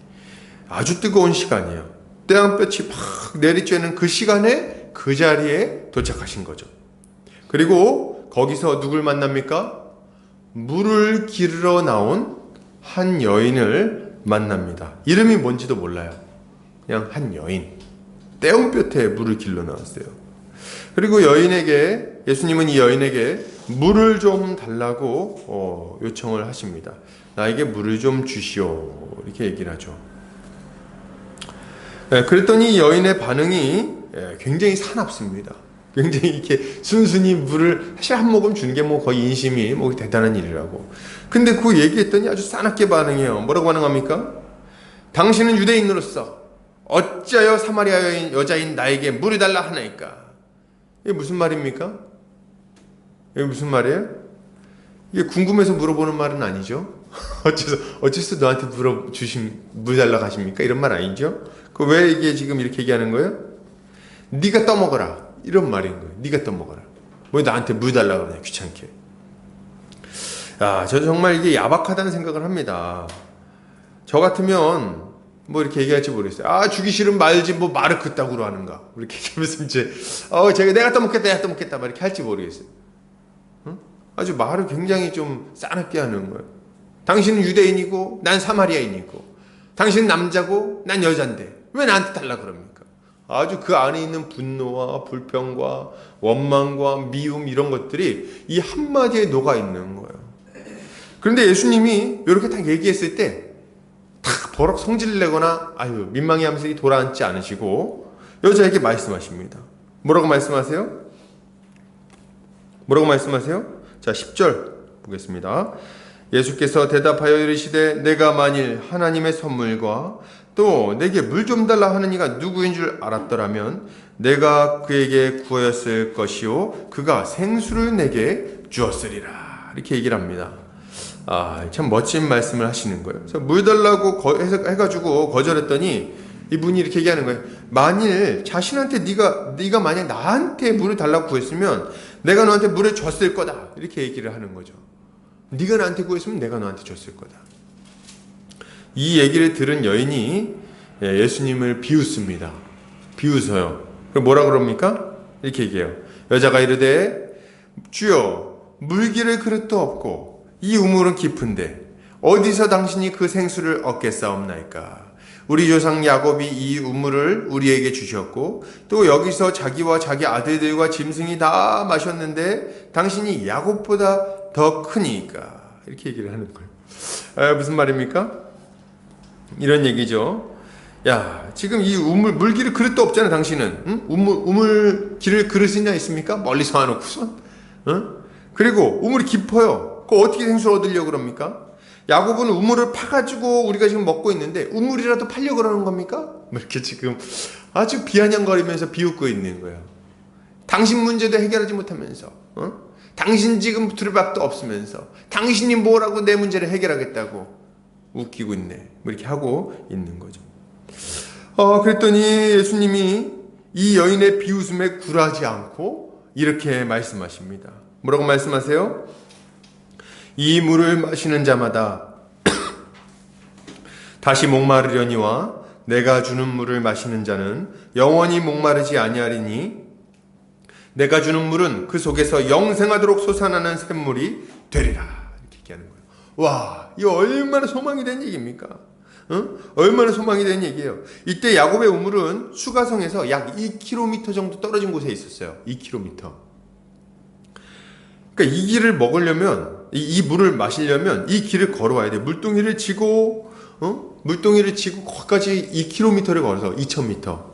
아주 뜨거운 시간이에요. 태양볕이 막 내리쬐는 그 시간에 그 자리에 도착하신 거죠. 그리고 거기서 누굴 만납니까? 물을 기르러 나온 한 여인을 만납니다. 이름이 뭔지도 몰라요. 그냥 한 여인. 떼운볕에 물을 길러 나왔어요. 그리고 예수님은 이 여인에게 물을 좀 달라고 요청을 하십니다. 나에게 물을 좀 주시오. 이렇게 얘기를 하죠. 그랬더니 이 여인의 반응이 굉장히 사납습니다. 굉장히 이렇게 순순히 물을 사실 한 모금 주는 게 뭐 거의 인심이 뭐 대단한 일이라고. 근데 그 얘기했더니 아주 싸납게 반응해요. 뭐라고 반응합니까? 당신은 유대인으로서 어찌하여 사마리아 여자인 나에게 물을 달라 하나이까? 이게 무슨 말입니까? 이게 무슨 말이에요? 이게 궁금해서 물어보는 말은 아니죠? 어째서 너한테 물 달라고 하십니까? 이런 말 아니죠? 그 왜 이게 지금 이렇게 얘기하는 거예요? 네가 떠먹어라. 이런 말인 거예요. 네가 떠먹어라. 왜 나한테 물 달라고 그러냐, 귀찮게. 저 정말 이게 야박하다는 생각을 합니다. 저 같으면 뭐 이렇게 얘기할지 모르겠어요. 주기 싫으면 말지 뭐 말을 그따구로 하는가. 이렇게 얘기하면서 이제 내가 떠먹겠다 막 이렇게 할지 모르겠어요. 아주 말을 굉장히 좀 싸납게 하는 거예요. 당신은 유대인이고 난 사마리아인이고 당신은 남자고 난 여잔데 왜 나한테 달라 그럽니까? 아주 그 안에 있는 분노와 불평과 원망과 미움 이런 것들이 이 한마디에 녹아 있는 거예요. 그런데 예수님이 이렇게 딱 얘기했을 때 탁 버럭 성질을 내거나 민망해하면서 돌아앉지 않으시고 여자에게 말씀하십니다. 뭐라고 말씀하세요? 자, 10절 보겠습니다. 예수께서 대답하여 이르시되 내가 만일 하나님의 선물과 또 내게 물 좀 달라 하는 이가 누구인 줄 알았더라면 내가 그에게 구하였을 것이요 그가 생수를 내게 주었으리라. 이렇게 얘기를 합니다. 참 멋진 말씀을 하시는 거예요. 그래서 물 달라고 해가지고 거절했더니 이분이 이렇게 얘기하는 거예요. 만일 자신한테 네가 만약 나한테 물을 달라고 구했으면 내가 너한테 물을 줬을 거다. 이렇게 얘기를 하는 거죠. 네가 나한테 구했으면 내가 너한테 줬을 거다. 이 얘기를 들은 여인이 예수님을 비웃습니다. 비웃어요. 그럼 뭐라 그럽니까? 이렇게 얘기해요. 여자가 이르되 주여 물기를 그릇도 없고 이 우물은 깊은데 어디서 당신이 그 생수를 얻겠사옵나이까? 우리 조상 야곱이 이 우물을 우리에게 주셨고 또 여기서 자기와 자기 아들들과 짐승이 다 마셨는데 당신이 야곱보다 더 크니까. 이렇게 얘기를 하는 거예요. 무슨 말입니까? 이런 얘기죠. 지금 이 우물 물기를 그릇도 없잖아. 당신은 응? 우물 기를 그릇이나 있습니까? 멀리서 와놓고선 그리고 우물이 깊어요. 어떻게 생수를 얻으려고 그럽니까? 야곱은 우물을 파가지고 우리가 지금 먹고 있는데 우물이라도 팔려고 그러는 겁니까? 이렇게 지금 아주 비아냥거리면서 비웃고 있는 거예요. 당신 문제도 해결하지 못하면서, 당신 지금 두리밥도 없으면서, 당신이 뭐라고 내 문제를 해결하겠다고 웃기고 있네. 뭐 이렇게 하고 있는 거죠. 그랬더니 예수님이 이 여인의 비웃음에 굴하지 않고 이렇게 말씀하십니다. 뭐라고 말씀하세요? 이 물을 마시는 자마다 다시 목마르려니와 내가 주는 물을 마시는 자는 영원히 목마르지 아니하리니 내가 주는 물은 그 속에서 영생하도록 솟아나는 샘물이 되리라. 이렇게 얘기하는 거예요. 와, 이거 얼마나 소망이 된 얘기입니까? 얼마나 소망이 된 얘기예요. 이때 야곱의 우물은 수가성에서 약 2km 정도 떨어진 곳에 있었어요. 2km. 그러니까 이 길을 먹으려면, 이 물을 마시려면 이 길을 걸어와야 돼. 물동이를 지고 거기까지 2km를 걸어서 2000m.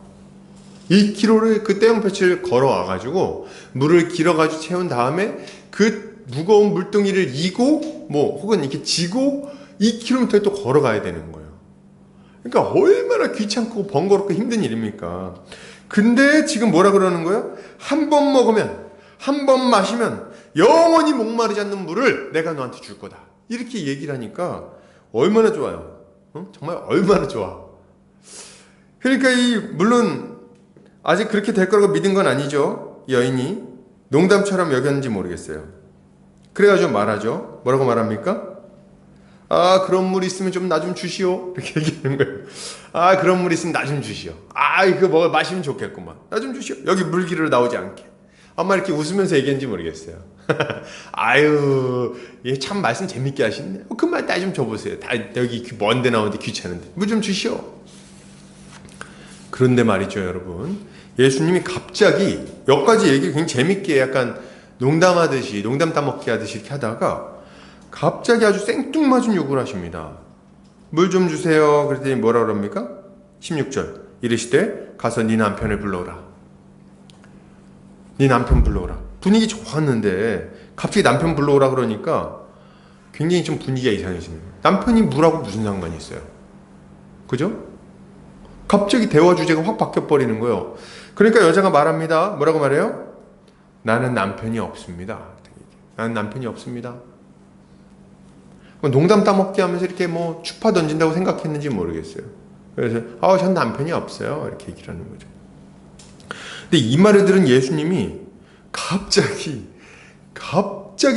2km를 그 떼용볕을 걸어와가지고 물을 길어가지고 채운 다음에 그 무거운 물동이를 이고 혹은 이렇게 지고 2km를 또 걸어가야 되는 거예요. 그러니까 얼마나 귀찮고 번거롭고 힘든 일입니까? 근데 지금 뭐라 그러는 거예요? 한 번 먹으면, 한 번 마시면 영원히 목마르지 않는 물을 내가 너한테 줄 거다. 이렇게 얘기를 하니까 얼마나 좋아요. 정말 얼마나 좋아. 그러니까 물론 아직 그렇게 될 거라고 믿은 건 아니죠. 여인이 농담처럼 여겼는지 모르겠어요. 그래가지고 말하죠. 뭐라고 말합니까? 그런 물 있으면 좀 나 좀 주시오. 이렇게 얘기하는 거예요. 그런 물 있으면 나 좀 주시오. 이거 마시면 좋겠구만. 나 좀 주시오. 여기 물기로 나오지 않게. 아마 이렇게 웃으면서 얘기했는지 모르겠어요. 아유, 얘 참 말씀 재밌게 하시네. 그만 나 좀 줘보세요. 다 여기 먼데 나오는데 귀찮은데. 물 좀 주시오. 그런데 말이죠, 여러분. 예수님이 갑자기 몇 가지 얘기를 굉장히 재밌게 약간 농담하듯이, 농담 따먹기 하듯이 이렇게 하다가 갑자기 아주 생뚱맞은 요구를 하십니다. 물 좀 주세요. 그랬더니 뭐라 그럽니까? 16절. 이르시되 가서 네 남편을 불러오라. 네 남편 불러오라. 분위기 좋았는데 갑자기 남편 불러오라 그러니까 굉장히 좀 분위기가 이상해지네요. 남편이 물하고 무슨 상관이 있어요? 그죠? 갑자기 대화 주제가 확 바뀌어버리는 거예요. 그러니까 여자가 말합니다. 뭐라고 말해요? 나는 남편이 없습니다. 나는 남편이 없습니다. 농담 따먹기 하면서 이렇게 추파 던진다고 생각했는지 모르겠어요. 그래서 전 남편이 없어요. 이렇게 얘기를 하는 거죠. 근데 이 말을 들은 예수님이 갑자기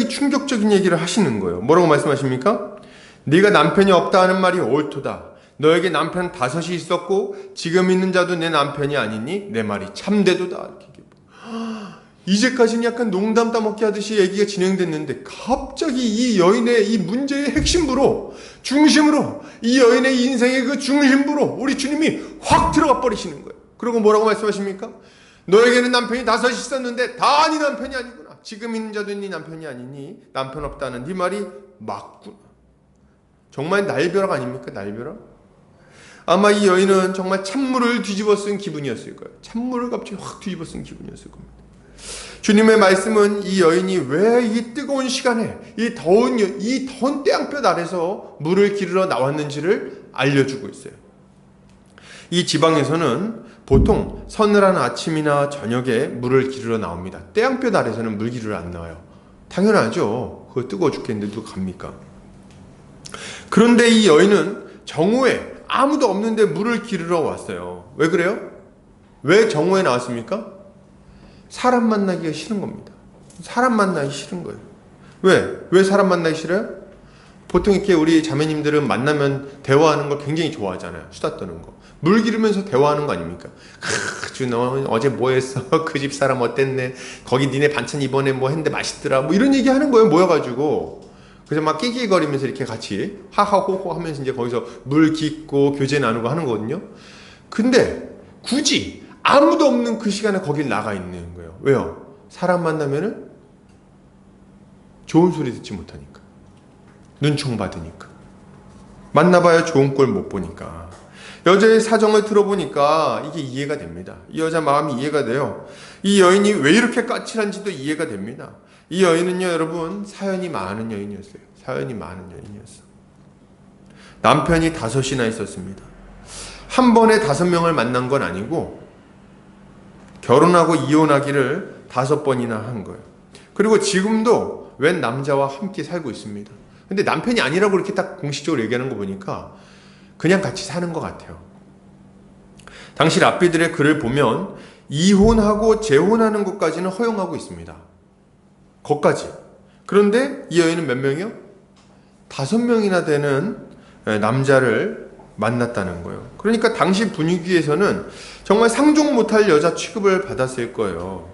충격적인 얘기를 하시는 거예요. 뭐라고 말씀하십니까? 네가 남편이 없다 하는 말이 옳도다. 너에게 남편 5이 있었고 지금 있는 자도 내 남편이 아니니 내 말이 참되도다. 이렇게. 이제까지는 약간 농담 따먹기 하듯이 얘기가 진행됐는데 갑자기 이 여인의 이 문제의 핵심부로, 중심으로, 이 여인의 인생의 그 중심부로 우리 주님이 확 들어가 버리시는 거예요. 그리고 뭐라고 말씀하십니까? 너에게는 남편이 5이 있었는데 다 네 남편이 아니구나. 지금 있는 자도 네 남편이 아니니 남편 없다는 네 말이 맞구나. 정말 날벼락 아닙니까? 날벼락? 아마 이 여인은 정말 찬물을 뒤집어 쓴 기분이었을 거예요. 찬물을 갑자기 확 뒤집어 쓴 기분이었을 겁니다. 주님의 말씀은 이 여인이 왜 이 뜨거운 시간에 이 더운 태양볕 아래서 물을 기르러 나왔는지를 알려주고 있어요. 이 지방에서는 보통 서늘한 아침이나 저녁에 물을 기르러 나옵니다. 태양볕 아래서는 물 기르러 안 나와요. 당연하죠. 그거 뜨거워 죽겠는데 누가 갑니까? 그런데 이 여인은 정오에 아무도 없는데 물을 기르러 왔어요. 왜 그래요? 왜 정오에 나왔습니까? 사람 만나기가 싫은 겁니다. 사람 만나기 싫은 거예요. 왜 사람 만나기 싫어요? 보통 이렇게 우리 자매님들은 만나면 대화하는 걸 굉장히 좋아하잖아요. 수다 떠는 거. 물 기르면서 대화하는 거 아닙니까? 너 어제 뭐 했어? 그 집 사람 어땠네? 거기 니네 반찬 이번에 뭐 했는데 맛있더라? 이런 얘기 하는 거예요. 모여가지고. 그래서 막 낄낄거리면서 이렇게 같이 하하호호 하면서 이제 거기서 물 깃고 교제 나누고 하는 거거든요. 근데 굳이 아무도 없는 그 시간에 거길 나가 있는 거예요. 왜요? 사람 만나면은 좋은 소리 듣지 못하니까. 눈총 받으니까. 만나봐야 좋은 꼴 못 보니까. 여자의 사정을 들어보니까 이게 이해가 됩니다. 이 여자 마음이 이해가 돼요. 이 여인이 왜 이렇게 까칠한지도 이해가 됩니다. 이 여인은요, 여러분, 사연이 많은 여인이었어요. 사연이 많은 여인이었어. 남편이 5이나 있었습니다. 한 번에 5명을 만난 건 아니고 결혼하고 이혼하기를 5번이나 한 거예요. 그리고 지금도 웬 남자와 함께 살고 있습니다. 근데 남편이 아니라고 이렇게 딱 공식적으로 얘기하는 거 보니까 그냥 같이 사는 것 같아요. 당시 랍비들의 글을 보면 이혼하고 재혼하는 것까지는 허용하고 있습니다. 거기까지. 그런데 이 여인은 몇 명이요? 5명이나 되는 남자를 만났다는 거예요. 그러니까 당시 분위기에서는 정말 상종 못할 여자 취급을 받았을 거예요.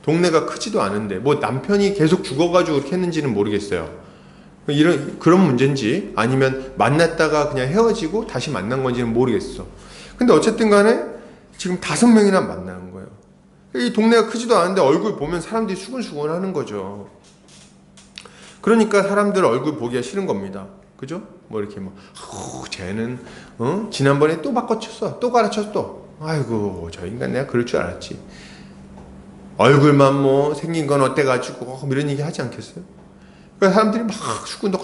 동네가 크지도 않은데 뭐 남편이 계속 죽어가지고 그렇게 했는지는 모르겠어요. 그런 문제인지 아니면 만났다가 그냥 헤어지고 다시 만난 건지는 모르겠어. 근데 어쨌든 간에 지금 5명이나 만나는 거예요. 이 동네가 크지도 않은데 얼굴 보면 사람들이 수근수근 하는 거죠. 그러니까 사람들 얼굴 보기가 싫은 겁니다. 그죠? 뭐 이렇게 쟤는 지난번에 또 바꿔쳤어, 또 갈아쳤어, 또. 아이고 저 인간 내가 그럴 줄 알았지. 얼굴만 뭐 생긴 건 어때가지고 이런 얘기 하지 않겠어요? 그러니까 사람들이 막 수근덕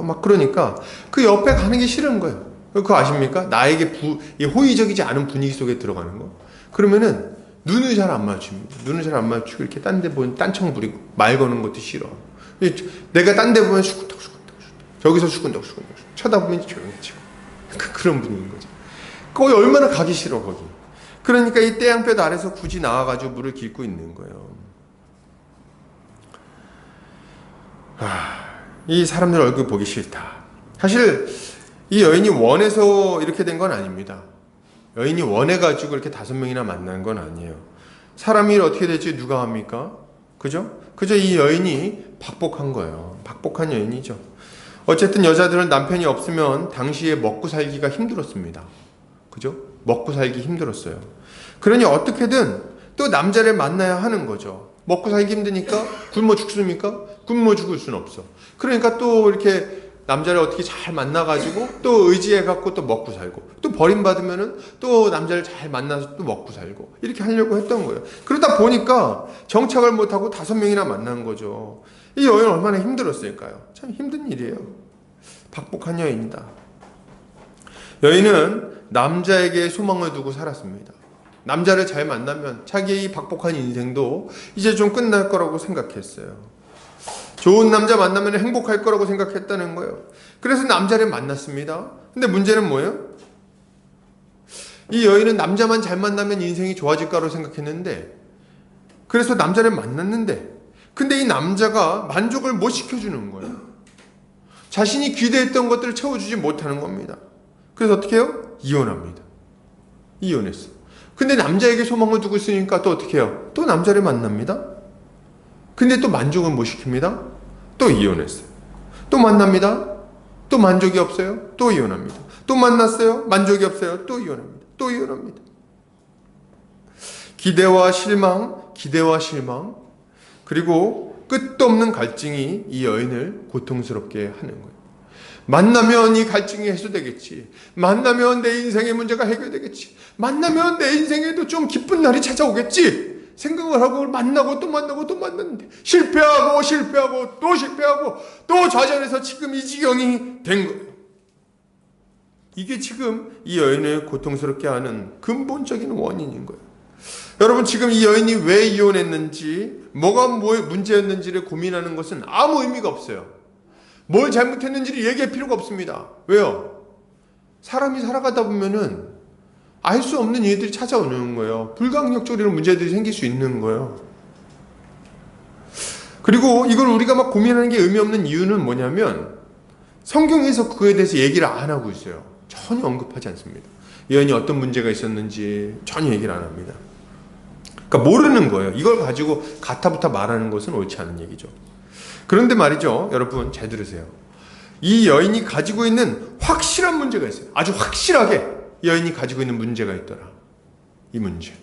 막 그러니까 그 옆에 가는 게 싫은 거예요. 그거 아십니까? 나에게 호의적이지 않은 분위기 속에 들어가는 거. 그러면은 눈을 잘 안 맞춥니다. 눈을 잘 안 맞추고 이렇게 딴 데 보면 딴청 부리고 말 거는 것도 싫어. 내가 딴 데 보면 수근덕 저기서 수근덕 쳐다보면 조용해지고 그런 분위기인 거죠. 거기 얼마나 가기 싫어 거기. 그러니까 이 떼양볕 아래서 굳이 나와가지고 물을 깃고 있는 거예요. 이 사람들 얼굴 보기 싫다. 사실 이 여인이 원해서 이렇게 된 건 아닙니다. 여인이 원해가지고 이렇게 5명이나 만난 건 아니에요. 사람이 어떻게 될지 누가 합니까? 그죠? 그저 이 여인이 박복한 거예요. 박복한 여인이죠. 어쨌든 여자들은 남편이 없으면 당시에 먹고 살기가 힘들었습니다. 그죠? 먹고 살기 힘들었어요. 그러니 어떻게든 또 남자를 만나야 하는 거죠. 먹고 살기 힘드니까 굶어 죽습니까? 굶어 죽을 수는 없어. 그러니까 또 이렇게 남자를 어떻게 잘 만나가지고 또 의지해갖고 또 먹고 살고 또 버림받으면은 또 남자를 잘 만나서 또 먹고 살고 이렇게 하려고 했던 거예요. 그러다 보니까 정착을 못하고 5명이나 만난 거죠. 이 여인 얼마나 힘들었을까요? 참 힘든 일이에요. 박복한 여인이다. 여인은 남자에게 소망을 두고 살았습니다. 남자를 잘 만나면 자기의 박복한 인생도 이제 좀 끝날 거라고 생각했어요. 좋은 남자 만나면 행복할 거라고 생각했다는 거예요. 그래서 남자를 만났습니다. 근데 문제는 뭐예요? 이 여인은 남자만 잘 만나면 인생이 좋아질 거라고 생각했는데 그래서 남자를 만났는데 근데 이 남자가 만족을 못 시켜주는 거예요. 자신이 기대했던 것들을 채워주지 못하는 겁니다. 그래서 어떻게 해요? 이혼합니다. 이혼했어. 근데 남자에게 소망을 두고 있으니까 또 어떻게 해요? 또 남자를 만납니다. 근데 또 만족은 못 시킵니다. 또 이혼했어요. 또 만납니다. 또 만족이 없어요. 또 이혼합니다. 또 만났어요. 만족이 없어요. 또 이혼합니다. 또 이혼합니다. 기대와 실망, 그리고 끝도 없는 갈증이 이 여인을 고통스럽게 하는 거예요. 만나면 이 갈증이 해소되겠지. 만나면 내 인생의 문제가 해결되겠지. 만나면 내 인생에도 좀 기쁜 날이 찾아오겠지. 생각을 하고 만나고 또 만났는데 실패하고 또 좌절해서 지금 이 지경이 된 거예요. 이게 지금 이 여인을 고통스럽게 하는 근본적인 원인인 거예요. 여러분 지금 이 여인이 왜 이혼했는지 뭐가 문제였는지를 고민하는 것은 아무 의미가 없어요. 뭘 잘못했는지를 얘기할 필요가 없습니다. 왜요? 사람이 살아가다 보면은 알 수 없는 일들이 찾아오는 거예요. 불가항력적으로 문제들이 생길 수 있는 거예요. 그리고 이걸 우리가 막 고민하는 게 의미 없는 이유는 뭐냐면 성경에서 그거에 대해서 얘기를 안 하고 있어요. 전혀 언급하지 않습니다. 여인이 어떤 문제가 있었는지 전혀 얘기를 안 합니다. 그러니까 모르는 거예요. 이걸 가지고 가타부타 말하는 것은 옳지 않은 얘기죠. 그런데 말이죠. 여러분 잘 들으세요. 이 여인이 가지고 있는 확실한 문제가 있어요. 아주 확실하게 여인이 가지고 있는 문제가 있더라. 이 문제.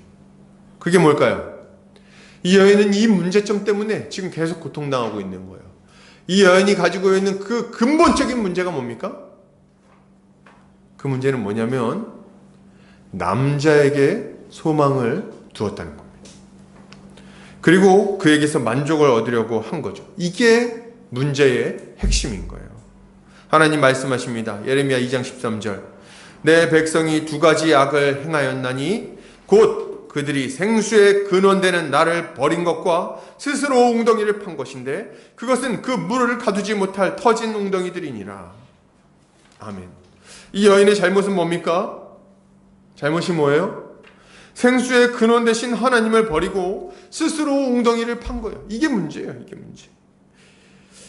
그게 뭘까요? 이 여인은 이 문제점 때문에 지금 계속 고통당하고 있는 거예요. 이 여인이 가지고 있는 그 근본적인 문제가 뭡니까? 그 문제는 뭐냐면 남자에게 소망을 두었다는 겁니다. 그리고 그에게서 만족을 얻으려고 한 거죠. 이게 문제의 핵심인 거예요. 하나님 말씀하십니다. 예레미야 2장 13절. 내 백성이 2가지 악을 행하였나니 곧 그들이 생수의 근원되는 나를 버린 것과 스스로 웅덩이를 판 것인데 그것은 그 물을 가두지 못할 터진 웅덩이들이니라. 아멘. 이 여인의 잘못은 뭡니까? 잘못이 뭐예요? 생수의 근원 되신 하나님을 버리고 스스로 웅덩이를 판 거예요. 이게 문제예요. 이게 문제.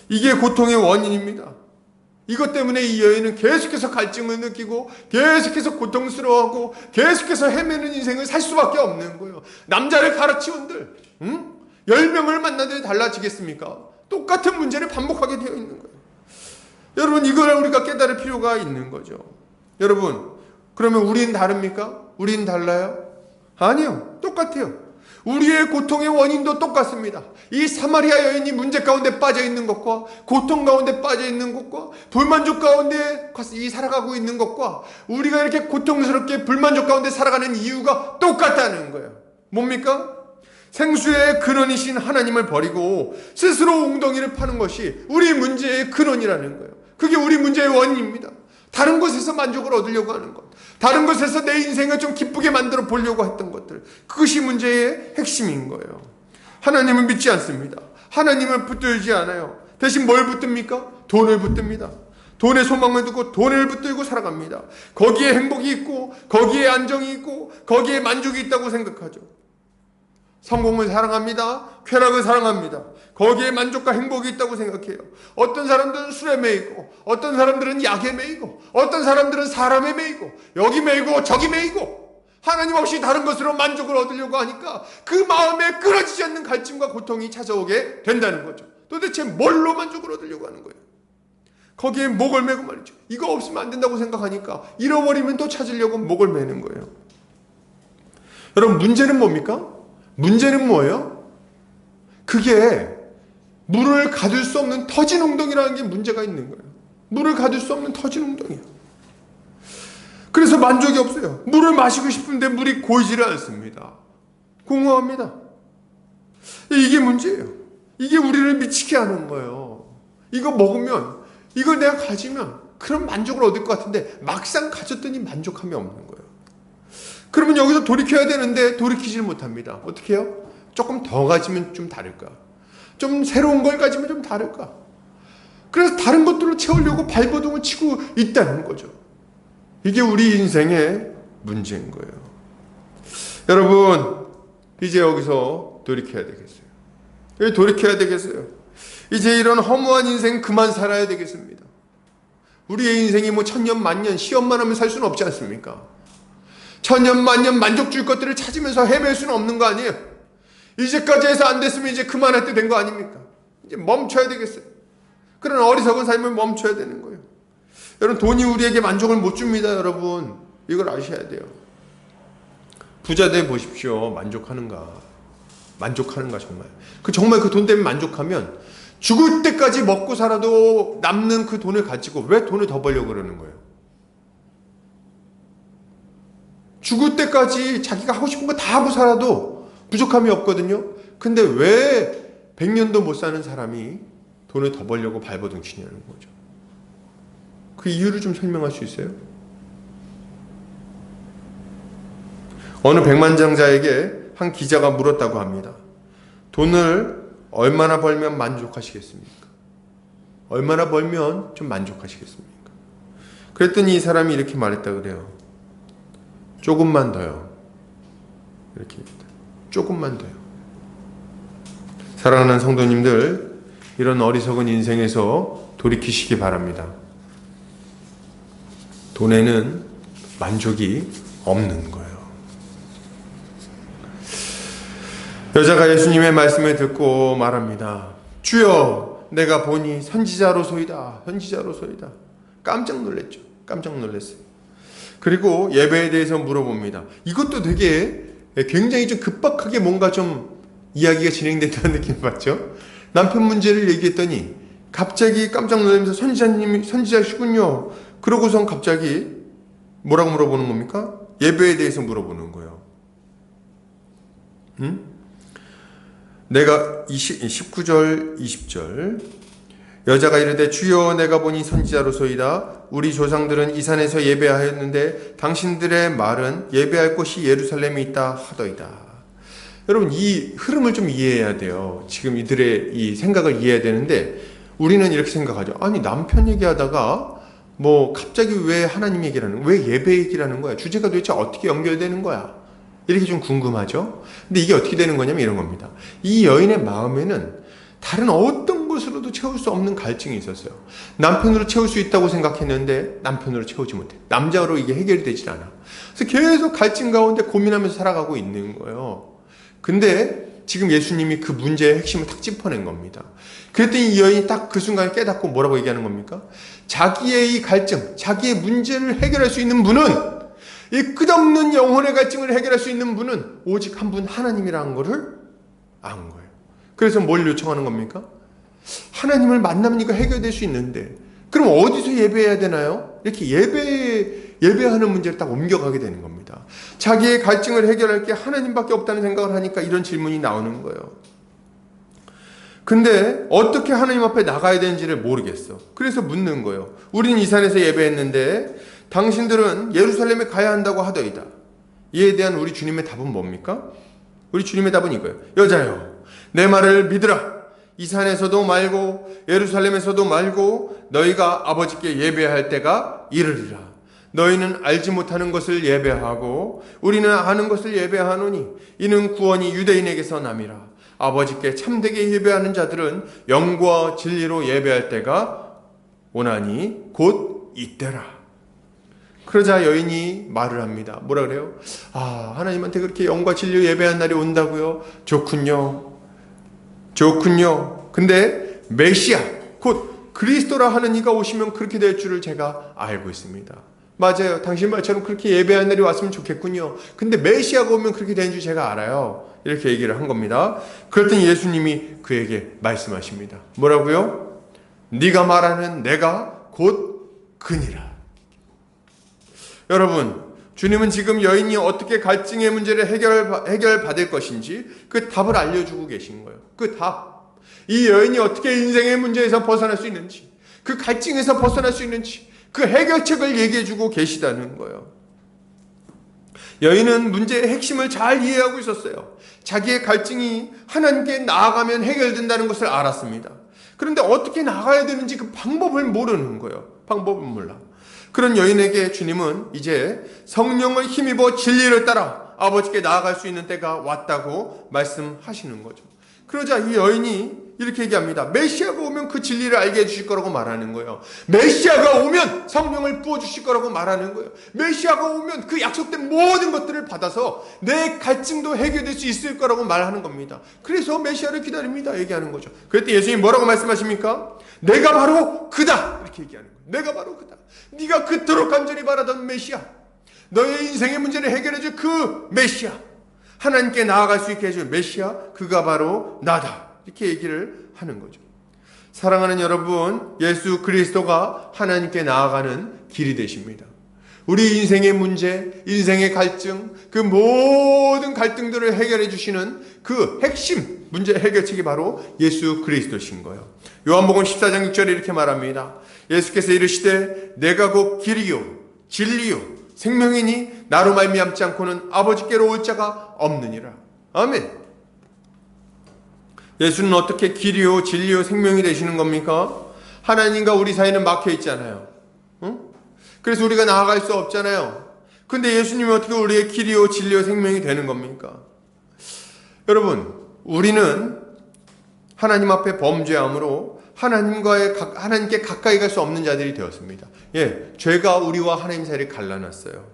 이게 고통의 원인입니다. 이것 때문에 이 여인은 계속해서 갈증을 느끼고 계속해서 고통스러워하고 계속해서 헤매는 인생을 살 수밖에 없는 거예요. 남자를 갈아치운들 10명을 만나도 달라지겠습니까? 똑같은 문제를 반복하게 되어 있는 거예요. 여러분, 이걸 우리가 깨달을 필요가 있는 거죠. 여러분, 그러면 우린 다릅니까? 우린 달라요? 아니요, 똑같아요. 우리의 고통의 원인도 똑같습니다. 이 사마리아 여인이 문제 가운데 빠져 있는 것과 고통 가운데 빠져 있는 것과 불만족 가운데 살아가고 있는 것과 우리가 이렇게 고통스럽게 불만족 가운데 살아가는 이유가 똑같다는 거예요. 뭡니까? 생수의 근원이신 하나님을 버리고 스스로 웅덩이를 파는 것이 우리 문제의 근원이라는 거예요. 그게 우리 문제의 원인입니다. 다른 곳에서 만족을 얻으려고 하는 것, 다른 곳에서 내 인생을 좀 기쁘게 만들어 보려고 했던 것들, 그것이 문제의 핵심인 거예요. 하나님을 믿지 않습니다. 하나님을 붙들지 않아요. 대신 뭘 붙듭니까? 돈을 붙듭니다. 돈에 소망을 두고 돈을 붙들고 살아갑니다. 거기에 행복이 있고 거기에 안정이 있고 거기에 만족이 있다고 생각하죠. 성공을 사랑합니다. 쾌락을 사랑합니다. 거기에 만족과 행복이 있다고 생각해요. 어떤 사람들은 술에 매이고 어떤 사람들은 약에 매이고 어떤 사람들은 사람에 매이고 여기 매이고 저기 매이고 하나님 없이 다른 것으로 만족을 얻으려고 하니까 그 마음에 끊어지지 않는 갈증과 고통이 찾아오게 된다는 거죠. 도대체 뭘로 만족을 얻으려고 하는 거예요? 거기에 목을 매고 말이죠. 이거 없으면 안 된다고 생각하니까 잃어버리면 또 찾으려고 목을 매는 거예요. 여러분, 문제는 뭡니까? 문제는 뭐예요? 그게 물을 가둘 수 없는 터진 웅덩이라는 게 문제가 있는 거예요. 물을 가둘 수 없는 터진 웅덩이요. 그래서 만족이 없어요. 물을 마시고 싶은데 물이 고이지를 않습니다. 공허합니다. 이게 문제예요. 이게 우리를 미치게 하는 거예요. 이거 먹으면, 이걸 내가 가지면 그런 만족을 얻을 것 같은데 막상 가졌더니 만족함이 없는 거예요. 그러면 여기서 돌이켜야 되는데 돌이키질 못합니다. 어떻게 해요? 조금 더 가지면 좀 다를까? 좀 새로운 걸 가지면 좀 다를까? 그래서 다른 것들로 채우려고 발버둥을 치고 있다는 거죠. 이게 우리 인생의 문제인 거예요. 여러분, 이제 여기서 돌이켜야 되겠어요. 왜 돌이켜야 되겠어요? 이제 이런 허무한 인생 그만 살아야 되겠습니다. 우리의 인생이 뭐 천년 만년 시험만 하면 살 수는 없지 않습니까? 천년 만년 만족 줄 것들을 찾으면서 헤맬 수는 없는 거 아니에요? 이제까지 해서 안 됐으면 이제 그만할 때 된 거 아닙니까? 이제 멈춰야 되겠어요. 그런 어리석은 삶을 멈춰야 되는 거예요. 여러분, 돈이 우리에게 만족을 못 줍니다. 여러분, 이걸 아셔야 돼요. 부자들 보십시오. 만족하는가? 만족하는가 정말? 정말 그 돈 때문에 만족하면 죽을 때까지 먹고 살아도 남는 그 돈을 가지고 왜 돈을 더 벌려고 그러는 거예요? 죽을 때까지 자기가 하고 싶은 거 다 하고 살아도 부족함이 없거든요. 근데 왜 100년도 못 사는 사람이 돈을 더 벌려고 발버둥 치냐는 거죠. 그 이유를 좀 설명할 수 있어요? 어느 백만장자에게 한 기자가 물었다고 합니다. 돈을 얼마나 벌면 만족하시겠습니까? 얼마나 벌면 좀 만족하시겠습니까? 그랬더니 이 사람이 이렇게 말했다 그래요. 조금만 더요. 이렇게 얘기합니다. 조금만 더요. 사랑하는 성도님들, 이런 어리석은 인생에서 돌이키시기 바랍니다. 돈에는 만족이 없는 거예요. 여자가 예수님의 말씀을 듣고 말합니다. 주여, 내가 보니 선지자로소이다. 선지자로소이다. 깜짝 놀랐죠. 깜짝 놀랐어요. 그리고 예배에 대해서 물어봅니다. 이것도 되게 굉장히 좀 급박하게 뭔가 좀 이야기가 진행됐다는 느낌 받죠? 남편 문제를 얘기했더니 갑자기 깜짝 놀라면서 선지자시군요. 그러고선 갑자기 뭐라고 물어보는 겁니까? 예배에 대해서 물어보는 거예요. 내가 19절, 20절 여자가 이르되 주여 내가 보니 선지자로소이다. 우리 조상들은 이 산에서 예배하였는데 당신들의 말은 예배할 곳이 예루살렘에 있다 하더이다. 여러분, 이 흐름을 좀 이해해야 돼요. 지금 이들의 이 생각을 이해해야 되는데, 우리는 이렇게 생각하죠. 아니, 남편 얘기하다가 갑자기 왜 하나님 얘기를 하는 거야? 왜 예배 얘기를 하는 거야? 주제가 도대체 어떻게 연결되는 거야? 이렇게 좀 궁금하죠? 근데 이게 어떻게 되는 거냐면 이런 겁니다. 이 여인의 마음에는 다른 어떤 것으로도 채울 수 없는 갈증이 있었어요. 남편으로 채울 수 있다고 생각했는데 남편으로 채우지 못해. 남자로 이게 해결이 되질 않아. 그래서 계속 갈증 가운데 고민하면서 살아가고 있는 거예요. 근데 지금 예수님이 그 문제의 핵심을 딱 짚어낸 겁니다. 그랬더니 이 여인이 딱 그 순간에 깨닫고 뭐라고 얘기하는 겁니까? 자기의 이 갈증, 자기의 문제를 해결할 수 있는 분은, 이 끝없는 영혼의 갈증을 해결할 수 있는 분은 오직 한 분 하나님이라는 것을 안 거예요. 그래서 뭘 요청하는 겁니까? 하나님을 만나면 이거 해결될 수 있는데 그럼 어디서 예배해야 되나요? 이렇게 예배하는 문제를 딱 옮겨가게 되는 겁니다. 자기의 갈증을 해결할 게 하나님밖에 없다는 생각을 하니까 이런 질문이 나오는 거예요. 근데 어떻게 하나님 앞에 나가야 되는지를 모르겠어. 그래서 묻는 거예요. 우린 이 산에서 예배했는데 당신들은 예루살렘에 가야 한다고 하더이다. 이에 대한 우리 주님의 답은 뭡니까? 우리 주님의 답은 이거예요. 여자여, 내 말을 믿으라. 이 산에서도 말고 예루살렘에서도 말고 너희가 아버지께 예배할 때가 이르리라. 너희는 알지 못하는 것을 예배하고 우리는 아는 것을 예배하노니 이는 구원이 유대인에게서 남이라. 아버지께 참되게 예배하는 자들은 영과 진리로 예배할 때가 오나니 곧 이때라. 그러자 여인이 말을 합니다. 뭐라 그래요? 하나님한테 그렇게 영과 진리로 예배하는 날이 온다고요? 좋군요. 근데 메시아, 곧 그리스도라 하는 이가 오시면 그렇게 될 줄을 제가 알고 있습니다. 맞아요. 당신 말처럼 그렇게 예배하는 날이 왔으면 좋겠군요. 근데 메시아가 오면 그렇게 되는 줄 제가 알아요. 이렇게 얘기를 한 겁니다. 그랬더니 예수님이 그에게 말씀하십니다. 뭐라고요? 네가 말하는 내가 곧 그니라. 여러분, 주님은 지금 여인이 어떻게 갈증의 문제를 해결받을 것인지 그 답을 알려주고 계신 거예요. 그 답. 이 여인이 어떻게 인생의 문제에서 벗어날 수 있는지, 그 갈증에서 벗어날 수 있는지 그 해결책을 얘기해주고 계시다는 거예요. 여인은 문제의 핵심을 잘 이해하고 있었어요. 자기의 갈증이 하나님께 나아가면 해결된다는 것을 알았습니다. 그런데 어떻게 나가야 되는지 그 방법을 모르는 거예요. 방법을 몰라. 그런 여인에게 주님은 이제 성령을 힘입어 진리를 따라 아버지께 나아갈 수 있는 때가 왔다고 말씀하시는 거죠. 그러자 이 여인이 이렇게 얘기합니다. 메시아가 오면 그 진리를 알게 해주실 거라고 말하는 거예요. 메시아가 오면 성령을 부어주실 거라고 말하는 거예요. 메시아가 오면 그 약속된 모든 것들을 받아서 내 갈증도 해결될 수 있을 거라고 말하는 겁니다. 그래서 메시아를 기다립니다. 얘기하는 거죠. 그랬더니 예수님이 뭐라고 말씀하십니까? 내가 바로 그다. 이렇게 얘기하는 거예요. 내가 바로 그다. 네가 그토록 간절히 바라던 메시아, 너의 인생의 문제를 해결해줄 그 메시아, 하나님께 나아갈 수 있게 해줄 메시아, 그가 바로 나다. 이렇게 얘기를 하는 거죠. 사랑하는 여러분, 예수 그리스도가 하나님께 나아가는 길이 되십니다. 우리 인생의 문제, 인생의 갈증, 그 모든 갈등들을 해결해 주시는 그 핵심 문제 해결책이 바로 예수 그리스도신 거예요. 요한복음 14장 6절에 이렇게 말합니다. 예수께서 이르시되 내가 곧 길이요 진리요 생명이니 나로 말미암지 않고는 아버지께로 올 자가 없느니라. 아멘. 예수는 어떻게 길이요 진리요 생명이 되시는 겁니까? 하나님과 우리 사이는 막혀 있잖아요. 응? 그래서 우리가 나아갈 수 없잖아요. 근데 예수님이 어떻게 우리의 길이요 진리요 생명이 되는 겁니까? 여러분, 우리는 하나님 앞에 범죄함으로 하나님께 가까이 갈 수 없는 자들이 되었습니다. 죄가 우리와 하나님 사이를 갈라놨어요.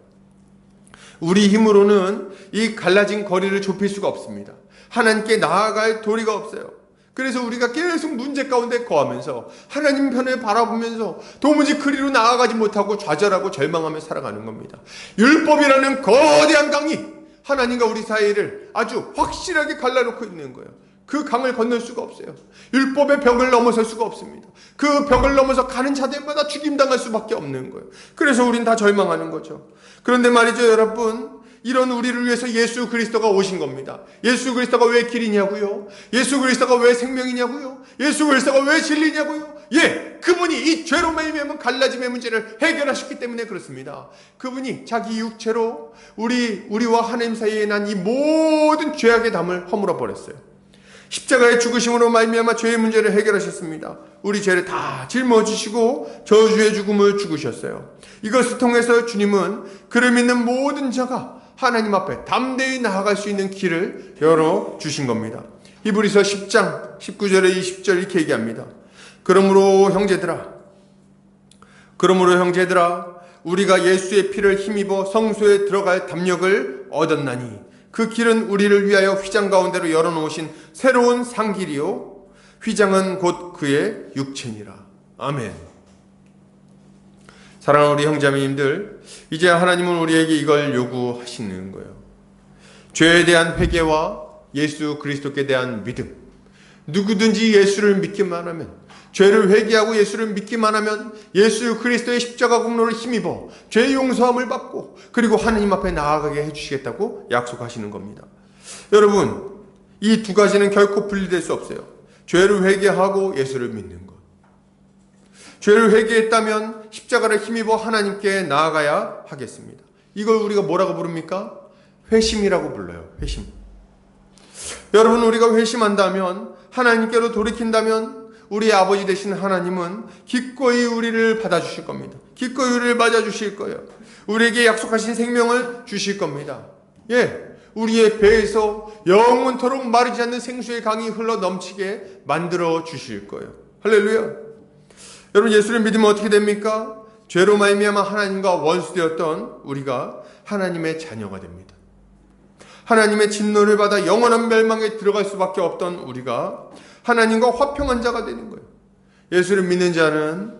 우리 힘으로는 이 갈라진 거리를 좁힐 수가 없습니다. 하나님께 나아갈 도리가 없어요. 그래서 우리가 계속 문제 가운데 거하면서 하나님 편을 바라보면서 도무지 그리로 나아가지 못하고 좌절하고 절망하며 살아가는 겁니다. 율법이라는 거대한 강이 하나님과 우리 사이를 아주 확실하게 갈라놓고 있는 거예요. 그 강을 건널 수가 없어요. 율법의 벽을 넘어설 수가 없습니다. 그 벽을 넘어서 가는 자들마다 죽임당할 수밖에 없는 거예요. 그래서 우린 다 절망하는 거죠. 그런데 말이죠, 여러분, 이런 우리를 위해서 예수 그리스도가 오신 겁니다. 예수 그리스도가 왜 길이냐고요? 예수 그리스도가 왜 생명이냐고요? 예수 그리스도가 왜 진리냐고요? 예, 그분이 이 죄로 말미암은 갈라짐의 문제를 해결하셨기 때문에 그렇습니다. 그분이 자기 육체로 우리와 하나님 사이에 난 이 모든 죄악의 담을 허물어 버렸어요. 십자가의 죽으심으로 말미암아 죄의 문제를 해결하셨습니다. 우리 죄를 다 짊어지시고 저주의 죽음을 죽으셨어요. 이것을 통해서 주님은 그를 믿는 모든 자가 하나님 앞에 담대히 나아갈 수 있는 길을 열어주신 겁니다. 히브리서 10장 19절에 20절 이렇게 얘기합니다. 그러므로 형제들아 우리가 예수의 피를 힘입어 성소에 들어갈 담력을 얻었나니 그 길은 우리를 위하여 휘장 가운데로 열어놓으신 새로운 상길이요 휘장은 곧 그의 육체니라. 아멘. 사랑하는 우리 형제자매님들, 이제 하나님은 우리에게 이걸 요구하시는 거예요. 죄에 대한 회개와 예수 그리스도께 대한 믿음. 누구든지 예수를 믿기만 하면, 죄를 회개하고 예수를 믿기만 하면 예수 그리스도의 십자가 공로를 힘입어 죄 용서함을 받고 그리고 하나님 앞에 나아가게 해주시겠다고 약속하시는 겁니다. 여러분, 이 두 가지는 결코 분리될 수 없어요. 죄를 회개하고 예수를 믿는 것. 죄를 회개했다면 십자가를 힘입어 하나님께 나아가야 하겠습니다. 이걸 우리가 뭐라고 부릅니까? 회심이라고 불러요. 회심. 여러분, 우리가 회심한다면, 하나님께로 돌이킨다면 우리 아버지 되신 하나님은 기꺼이 우리를 받아주실 겁니다. 기꺼이 우리를 맞아주실 거예요. 우리에게 약속하신 생명을 주실 겁니다. 예, 우리의 배에서 영원토록 마르지 않는 생수의 강이 흘러 넘치게 만들어 주실 거예요. 할렐루야. 여러분, 예수를 믿으면 어떻게 됩니까? 죄로 말미암아 하나님과 원수되었던 우리가 하나님의 자녀가 됩니다. 하나님의 진노를 받아 영원한 멸망에 들어갈 수밖에 없던 우리가 하나님과 화평한 자가 되는 거예요. 예수를 믿는 자는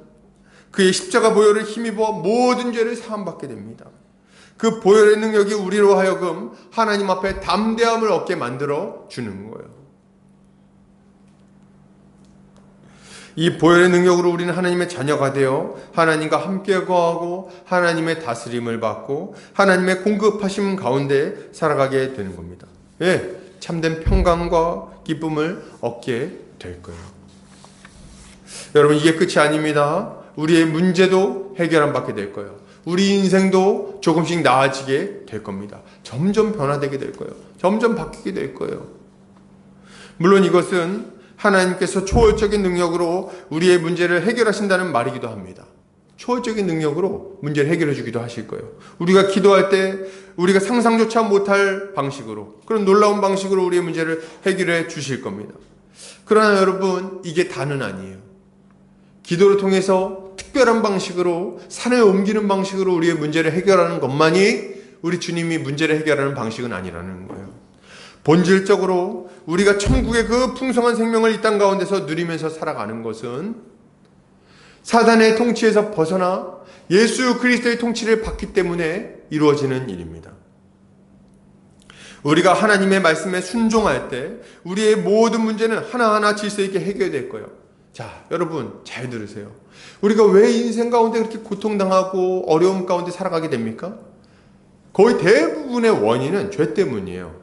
그의 십자가 보혈을 힘입어 모든 죄를 사함받게 됩니다. 그 보혈의 능력이 우리로 하여금 하나님 앞에 담대함을 얻게 만들어 주는 거예요. 이 보혈의 능력으로 우리는 하나님의 자녀가 되어 하나님과 함께 거하고 하나님의 다스림을 받고 하나님의 공급하심 가운데 살아가게 되는 겁니다. 예, 참된 평강과 기쁨을 얻게 될 거예요. 여러분, 이게 끝이 아닙니다. 우리의 문제도 해결 안 받게 될 거예요. 우리 인생도 조금씩 나아지게 될 겁니다. 점점 변화되게 될 거예요. 점점 바뀌게 될 거예요. 물론 이것은 하나님께서 초월적인 능력으로 우리의 문제를 해결하신다는 말이기도 합니다. 초월적인 능력으로 문제를 해결해 주기도 하실 거예요. 우리가 기도할 때 우리가 상상조차 못할 방식으로, 그런 놀라운 방식으로 우리의 문제를 해결해 주실 겁니다. 그러나 여러분, 이게 다는 아니에요. 기도를 통해서 특별한 방식으로, 산을 옮기는 방식으로 우리의 문제를 해결하는 것만이 우리 주님이 문제를 해결하는 방식은 아니라는 거예요. 본질적으로 우리가 천국의 그 풍성한 생명을 이 땅 가운데서 누리면서 살아가는 것은 사단의 통치에서 벗어나 예수 그리스도의 통치를 받기 때문에 이루어지는 일입니다. 우리가 하나님의 말씀에 순종할 때 우리의 모든 문제는 하나하나 질서 있게 해결될 거예요. 자, 여러분 잘 들으세요. 우리가 왜 인생 가운데 그렇게 고통당하고 어려움 가운데 살아가게 됩니까? 거의 대부분의 원인은 죄 때문이에요.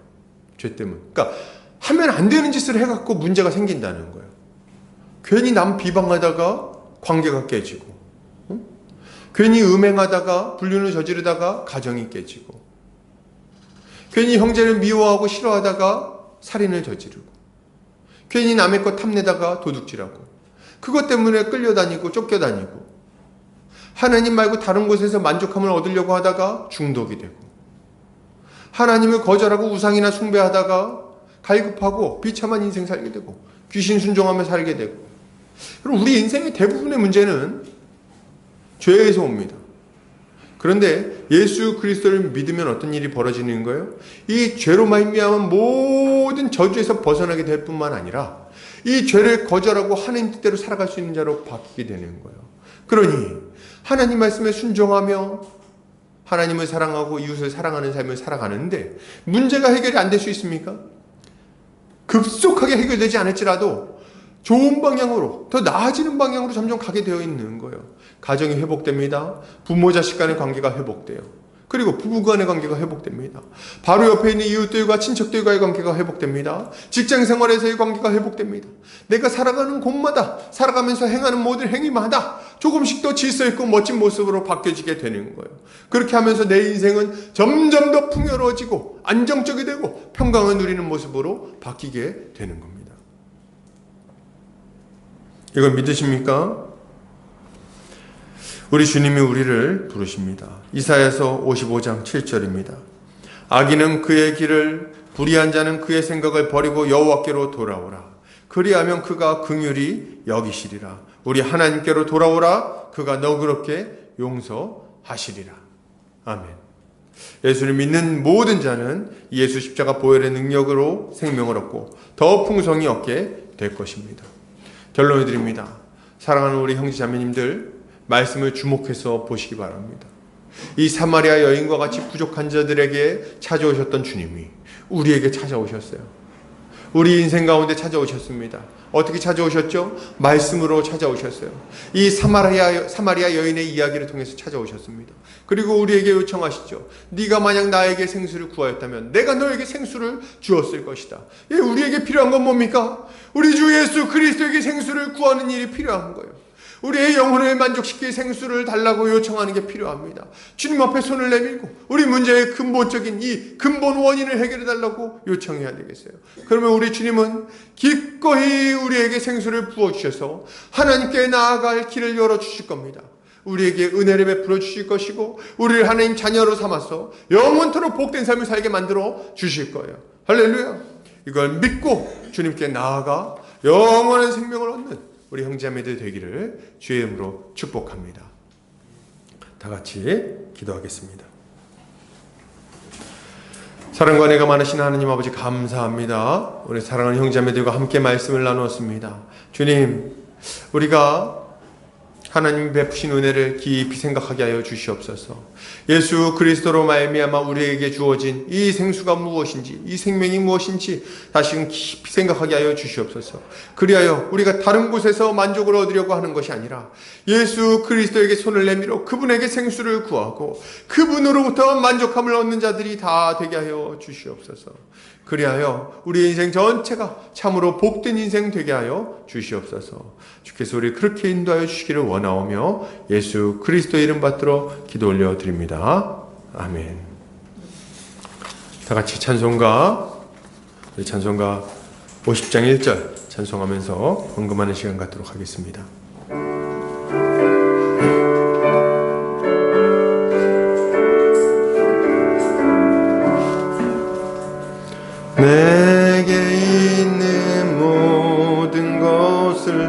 죄 때문. 그러니까 하면 안 되는 짓을 해갖고 문제가 생긴다는 거예요. 괜히 남 비방하다가 관계가 깨지고, 괜히 음행하다가 불륜을 저지르다가 가정이 깨지고, 괜히 형제를 미워하고 싫어하다가 살인을 저지르고, 괜히 남의 것 탐내다가 도둑질하고, 그것 때문에 끌려다니고 쫓겨다니고, 하나님 말고 다른 곳에서 만족함을 얻으려고 하다가 중독이 되고, 하나님을 거절하고 우상이나 숭배하다가 갈급하고 비참한 인생 살게 되고, 귀신 순종하며 살게 되고. 그럼 우리 인생의 대부분의 문제는 죄에서 옵니다. 그런데 예수 그리스도를 믿으면 어떤 일이 벌어지는 거예요? 이 죄로 말미암은 모든 저주에서 벗어나게 될 뿐만 아니라 이 죄를 거절하고 하나님 뜻대로 살아갈 수 있는 자로 바뀌게 되는 거예요. 그러니 하나님 말씀에 순종하며 하나님을 사랑하고 이웃을 사랑하는 삶을 살아가는데 문제가 해결이 안 될 수 있습니까? 급속하게 해결되지 않을지라도 좋은 방향으로, 더 나아지는 방향으로 점점 가게 되어 있는 거예요. 가정이 회복됩니다. 부모 자식 간의 관계가 회복돼요. 그리고 부부간의 관계가 회복됩니다. 바로 옆에 있는 이웃들과 친척들과의 관계가 회복됩니다. 직장 생활에서의 관계가 회복됩니다. 내가 살아가는 곳마다, 살아가면서 행하는 모든 행위마다 조금씩 더 질서 있고 멋진 모습으로 바뀌어지게 되는 거예요. 그렇게 하면서 내 인생은 점점 더 풍요로워지고 안정적이 되고 평강을 누리는 모습으로 바뀌게 되는 겁니다. 이걸 믿으십니까? 우리 주님이 우리를 부르십니다. 이사야서 55장 7절입니다. 악인은 그의 길을, 불의한 자는 그의 생각을 버리고 여호와께로 돌아오라. 그리하면 그가 긍휼히 여기시리라. 우리 하나님께로 돌아오라. 그가 너그럽게 용서하시리라. 아멘. 예수를 믿는 모든 자는 예수 십자가 보혈의 능력으로 생명을 얻고 더 풍성히 얻게 될 것입니다. 결론을 드립니다. 사랑하는 우리 형제 자매님들, 말씀을 주목해서 보시기 바랍니다. 이 사마리아 여인과 같이 부족한 자들에게 찾아오셨던 주님이 우리에게 찾아오셨어요. 우리 인생 가운데 찾아오셨습니다. 어떻게 찾아오셨죠? 말씀으로 찾아오셨어요. 이 사마리아 여인의 이야기를 통해서 찾아오셨습니다. 그리고 우리에게 요청하시죠. 네가 만약 나에게 생수를 구하였다면 내가 너에게 생수를 주었을 것이다. 예, 우리에게 필요한 건 뭡니까? 우리 주 예수 그리스도에게 생수를 구하는 일이 필요한 거예요. 우리의 영혼을 만족시킬 생수를 달라고 요청하는 게 필요합니다. 주님 앞에 손을 내밀고 우리 문제의 근본적인 이 근본 원인을 해결해 달라고 요청해야 되겠어요. 그러면 우리 주님은 기꺼이 우리에게 생수를 부어주셔서 하나님께 나아갈 길을 열어주실 겁니다. 우리에게 은혜를 베풀어 주실 것이고 우리를 하나님 자녀로 삼아서 영원토록 복된 삶을 살게 만들어 주실 거예요. 할렐루야. 이걸 믿고 주님께 나아가 영원한 생명을 얻는 우리 형제자매들 되기를 주의 이름으로 축복합니다. 다 같이 기도하겠습니다. 사랑과 은혜가 많으신 하나님 아버지 감사합니다. 우리 사랑하는 형제자매들과 함께 말씀을 나누었습니다. 주님, 우리가 하나님이 베푸신 은혜를 깊이 생각하게 하여 주시옵소서. 예수 그리스도로 말미암아 우리에게 주어진 이 생수가 무엇인지, 이 생명이 무엇인지 다시금 깊이 생각하게 하여 주시옵소서. 그리하여 우리가 다른 곳에서 만족을 얻으려고 하는 것이 아니라 예수 그리스도에게 손을 내밀어 그분에게 생수를 구하고 그분으로부터 만족함을 얻는 자들이 다 되게 하여 주시옵소서. 그리하여 우리 인생 전체가 참으로 복된 인생 되게 하여 주시옵소서. 주께서 우리 그렇게 인도하여 주시기를 원하오며 예수 그리스도의 이름 받들어 기도 올려드립니다. 아멘. 다 같이 찬송가 50장 1절 찬송하면서 헌금하는 시간 갖도록 하겠습니다. 내게 있는 모든 것을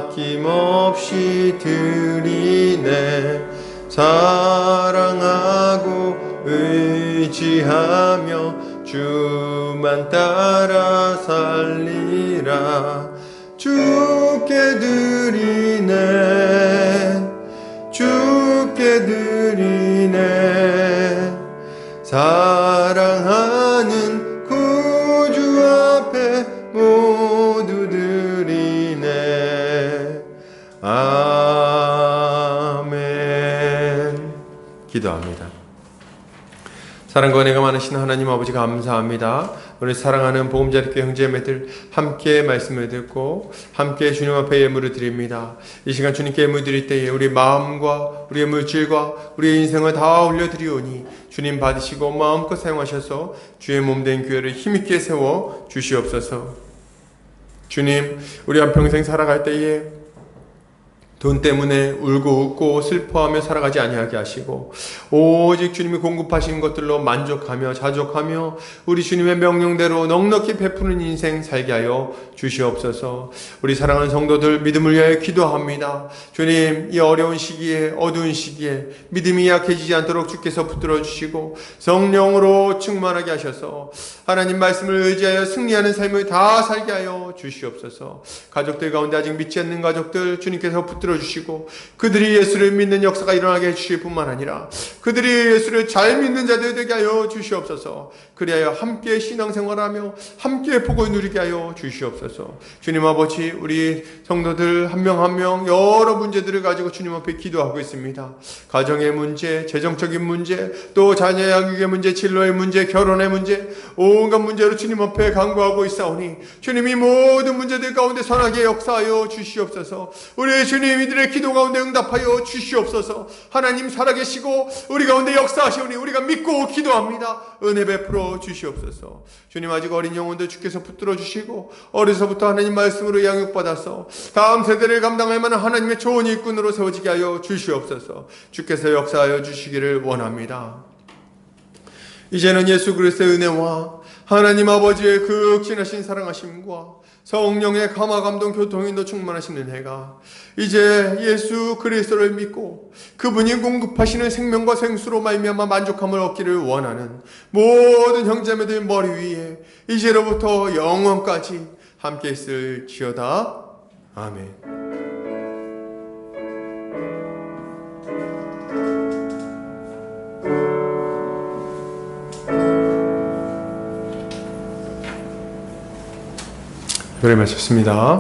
아낌없이 드리네. 사랑하고 의지하며 주만 따라 살리라. 주께 드리네. 주께 드리네. 사랑하는 구주 앞에 모두 드리네. 아멘. 기도합니다. 사랑과 은혜가 많으신 하나님 아버지 감사합니다. 우리 사랑하는 보금자리교회 형제매들 함께 말씀을 듣고 함께 주님 앞에 예물을 드립니다. 이 시간 주님께 예물 드릴 때에 우리 마음과 우리의 물질과 우리의 인생을 다 올려드리오니 주님 받으시고 마음껏 사용하셔서 주의 몸된 교회를 힘있게 세워 주시옵소서. 주님, 우리 한평생 살아갈 때에 돈 때문에 울고 웃고 슬퍼하며 살아가지 아니하게 하시고 오직 주님이 공급하신 것들로 만족하며 자족하며 우리 주님의 명령대로 넉넉히 베푸는 인생 살게 하여 주시옵소서. 우리 사랑하는 성도들 믿음을 위하여 기도합니다. 주님, 이 어려운 시기에 어두운 시기에 믿음이 약해지지 않도록 주께서 붙들어 주시고 성령으로 충만하게 하셔서 하나님 말씀을 의지하여 승리하는 삶을 다 살게 하여 주시옵소서. 가족들 가운데 아직 믿지 않는 가족들 주님께서 붙들어 붙들어 주시고 그들이 예수를 믿는 역사가 일어나게 해주실 뿐만 아니라 그들이 예수를 잘 믿는 자들 되게 하여 주시옵소서. 그리하여 함께 신앙생활하며 함께 복을 누리게 하여 주시옵소서. 주님 아버지, 우리 성도들 한 명 한 명 여러 문제들을 가지고 주님 앞에 기도하고 있습니다. 가정의 문제, 재정적인 문제, 또 자녀 양육의 문제, 진로의 문제, 결혼의 문제, 온갖 문제로 주님 앞에 간구하고 있사오니 주님이 모든 문제들 가운데 선하게 역사하여 주시옵소서. 우리 주님 이들의 기도 가운데 응답하여 주시옵소서. 하나님 살아계시고 우리 가운데 역사하시오니 우리가 믿고 기도합니다. 은혜 베풀어 주시옵소서. 주님, 아직 어린 영혼들 주께서 붙들어 주시고 어려서부터 하나님 말씀으로 양육받아서 다음 세대를 감당할 만한 하나님의 좋은 일꾼으로 세워지게 하여 주시옵소서. 주께서 역사하여 주시기를 원합니다. 이제는 예수 그리스도의 은혜와 하나님 아버지의 그 극진하신 사랑하심과 성령의 감화 감동 교통인도 충만하신 은혜가 이제 예수 그리스도를 믿고 그분이 공급하시는 생명과 생수로 말미암아 만족함을 얻기를 원하는 모든 형제자매들 머리 위에 이제로부터 영원까지 함께 있을지어다. 아멘. 노래 마쳤습니다.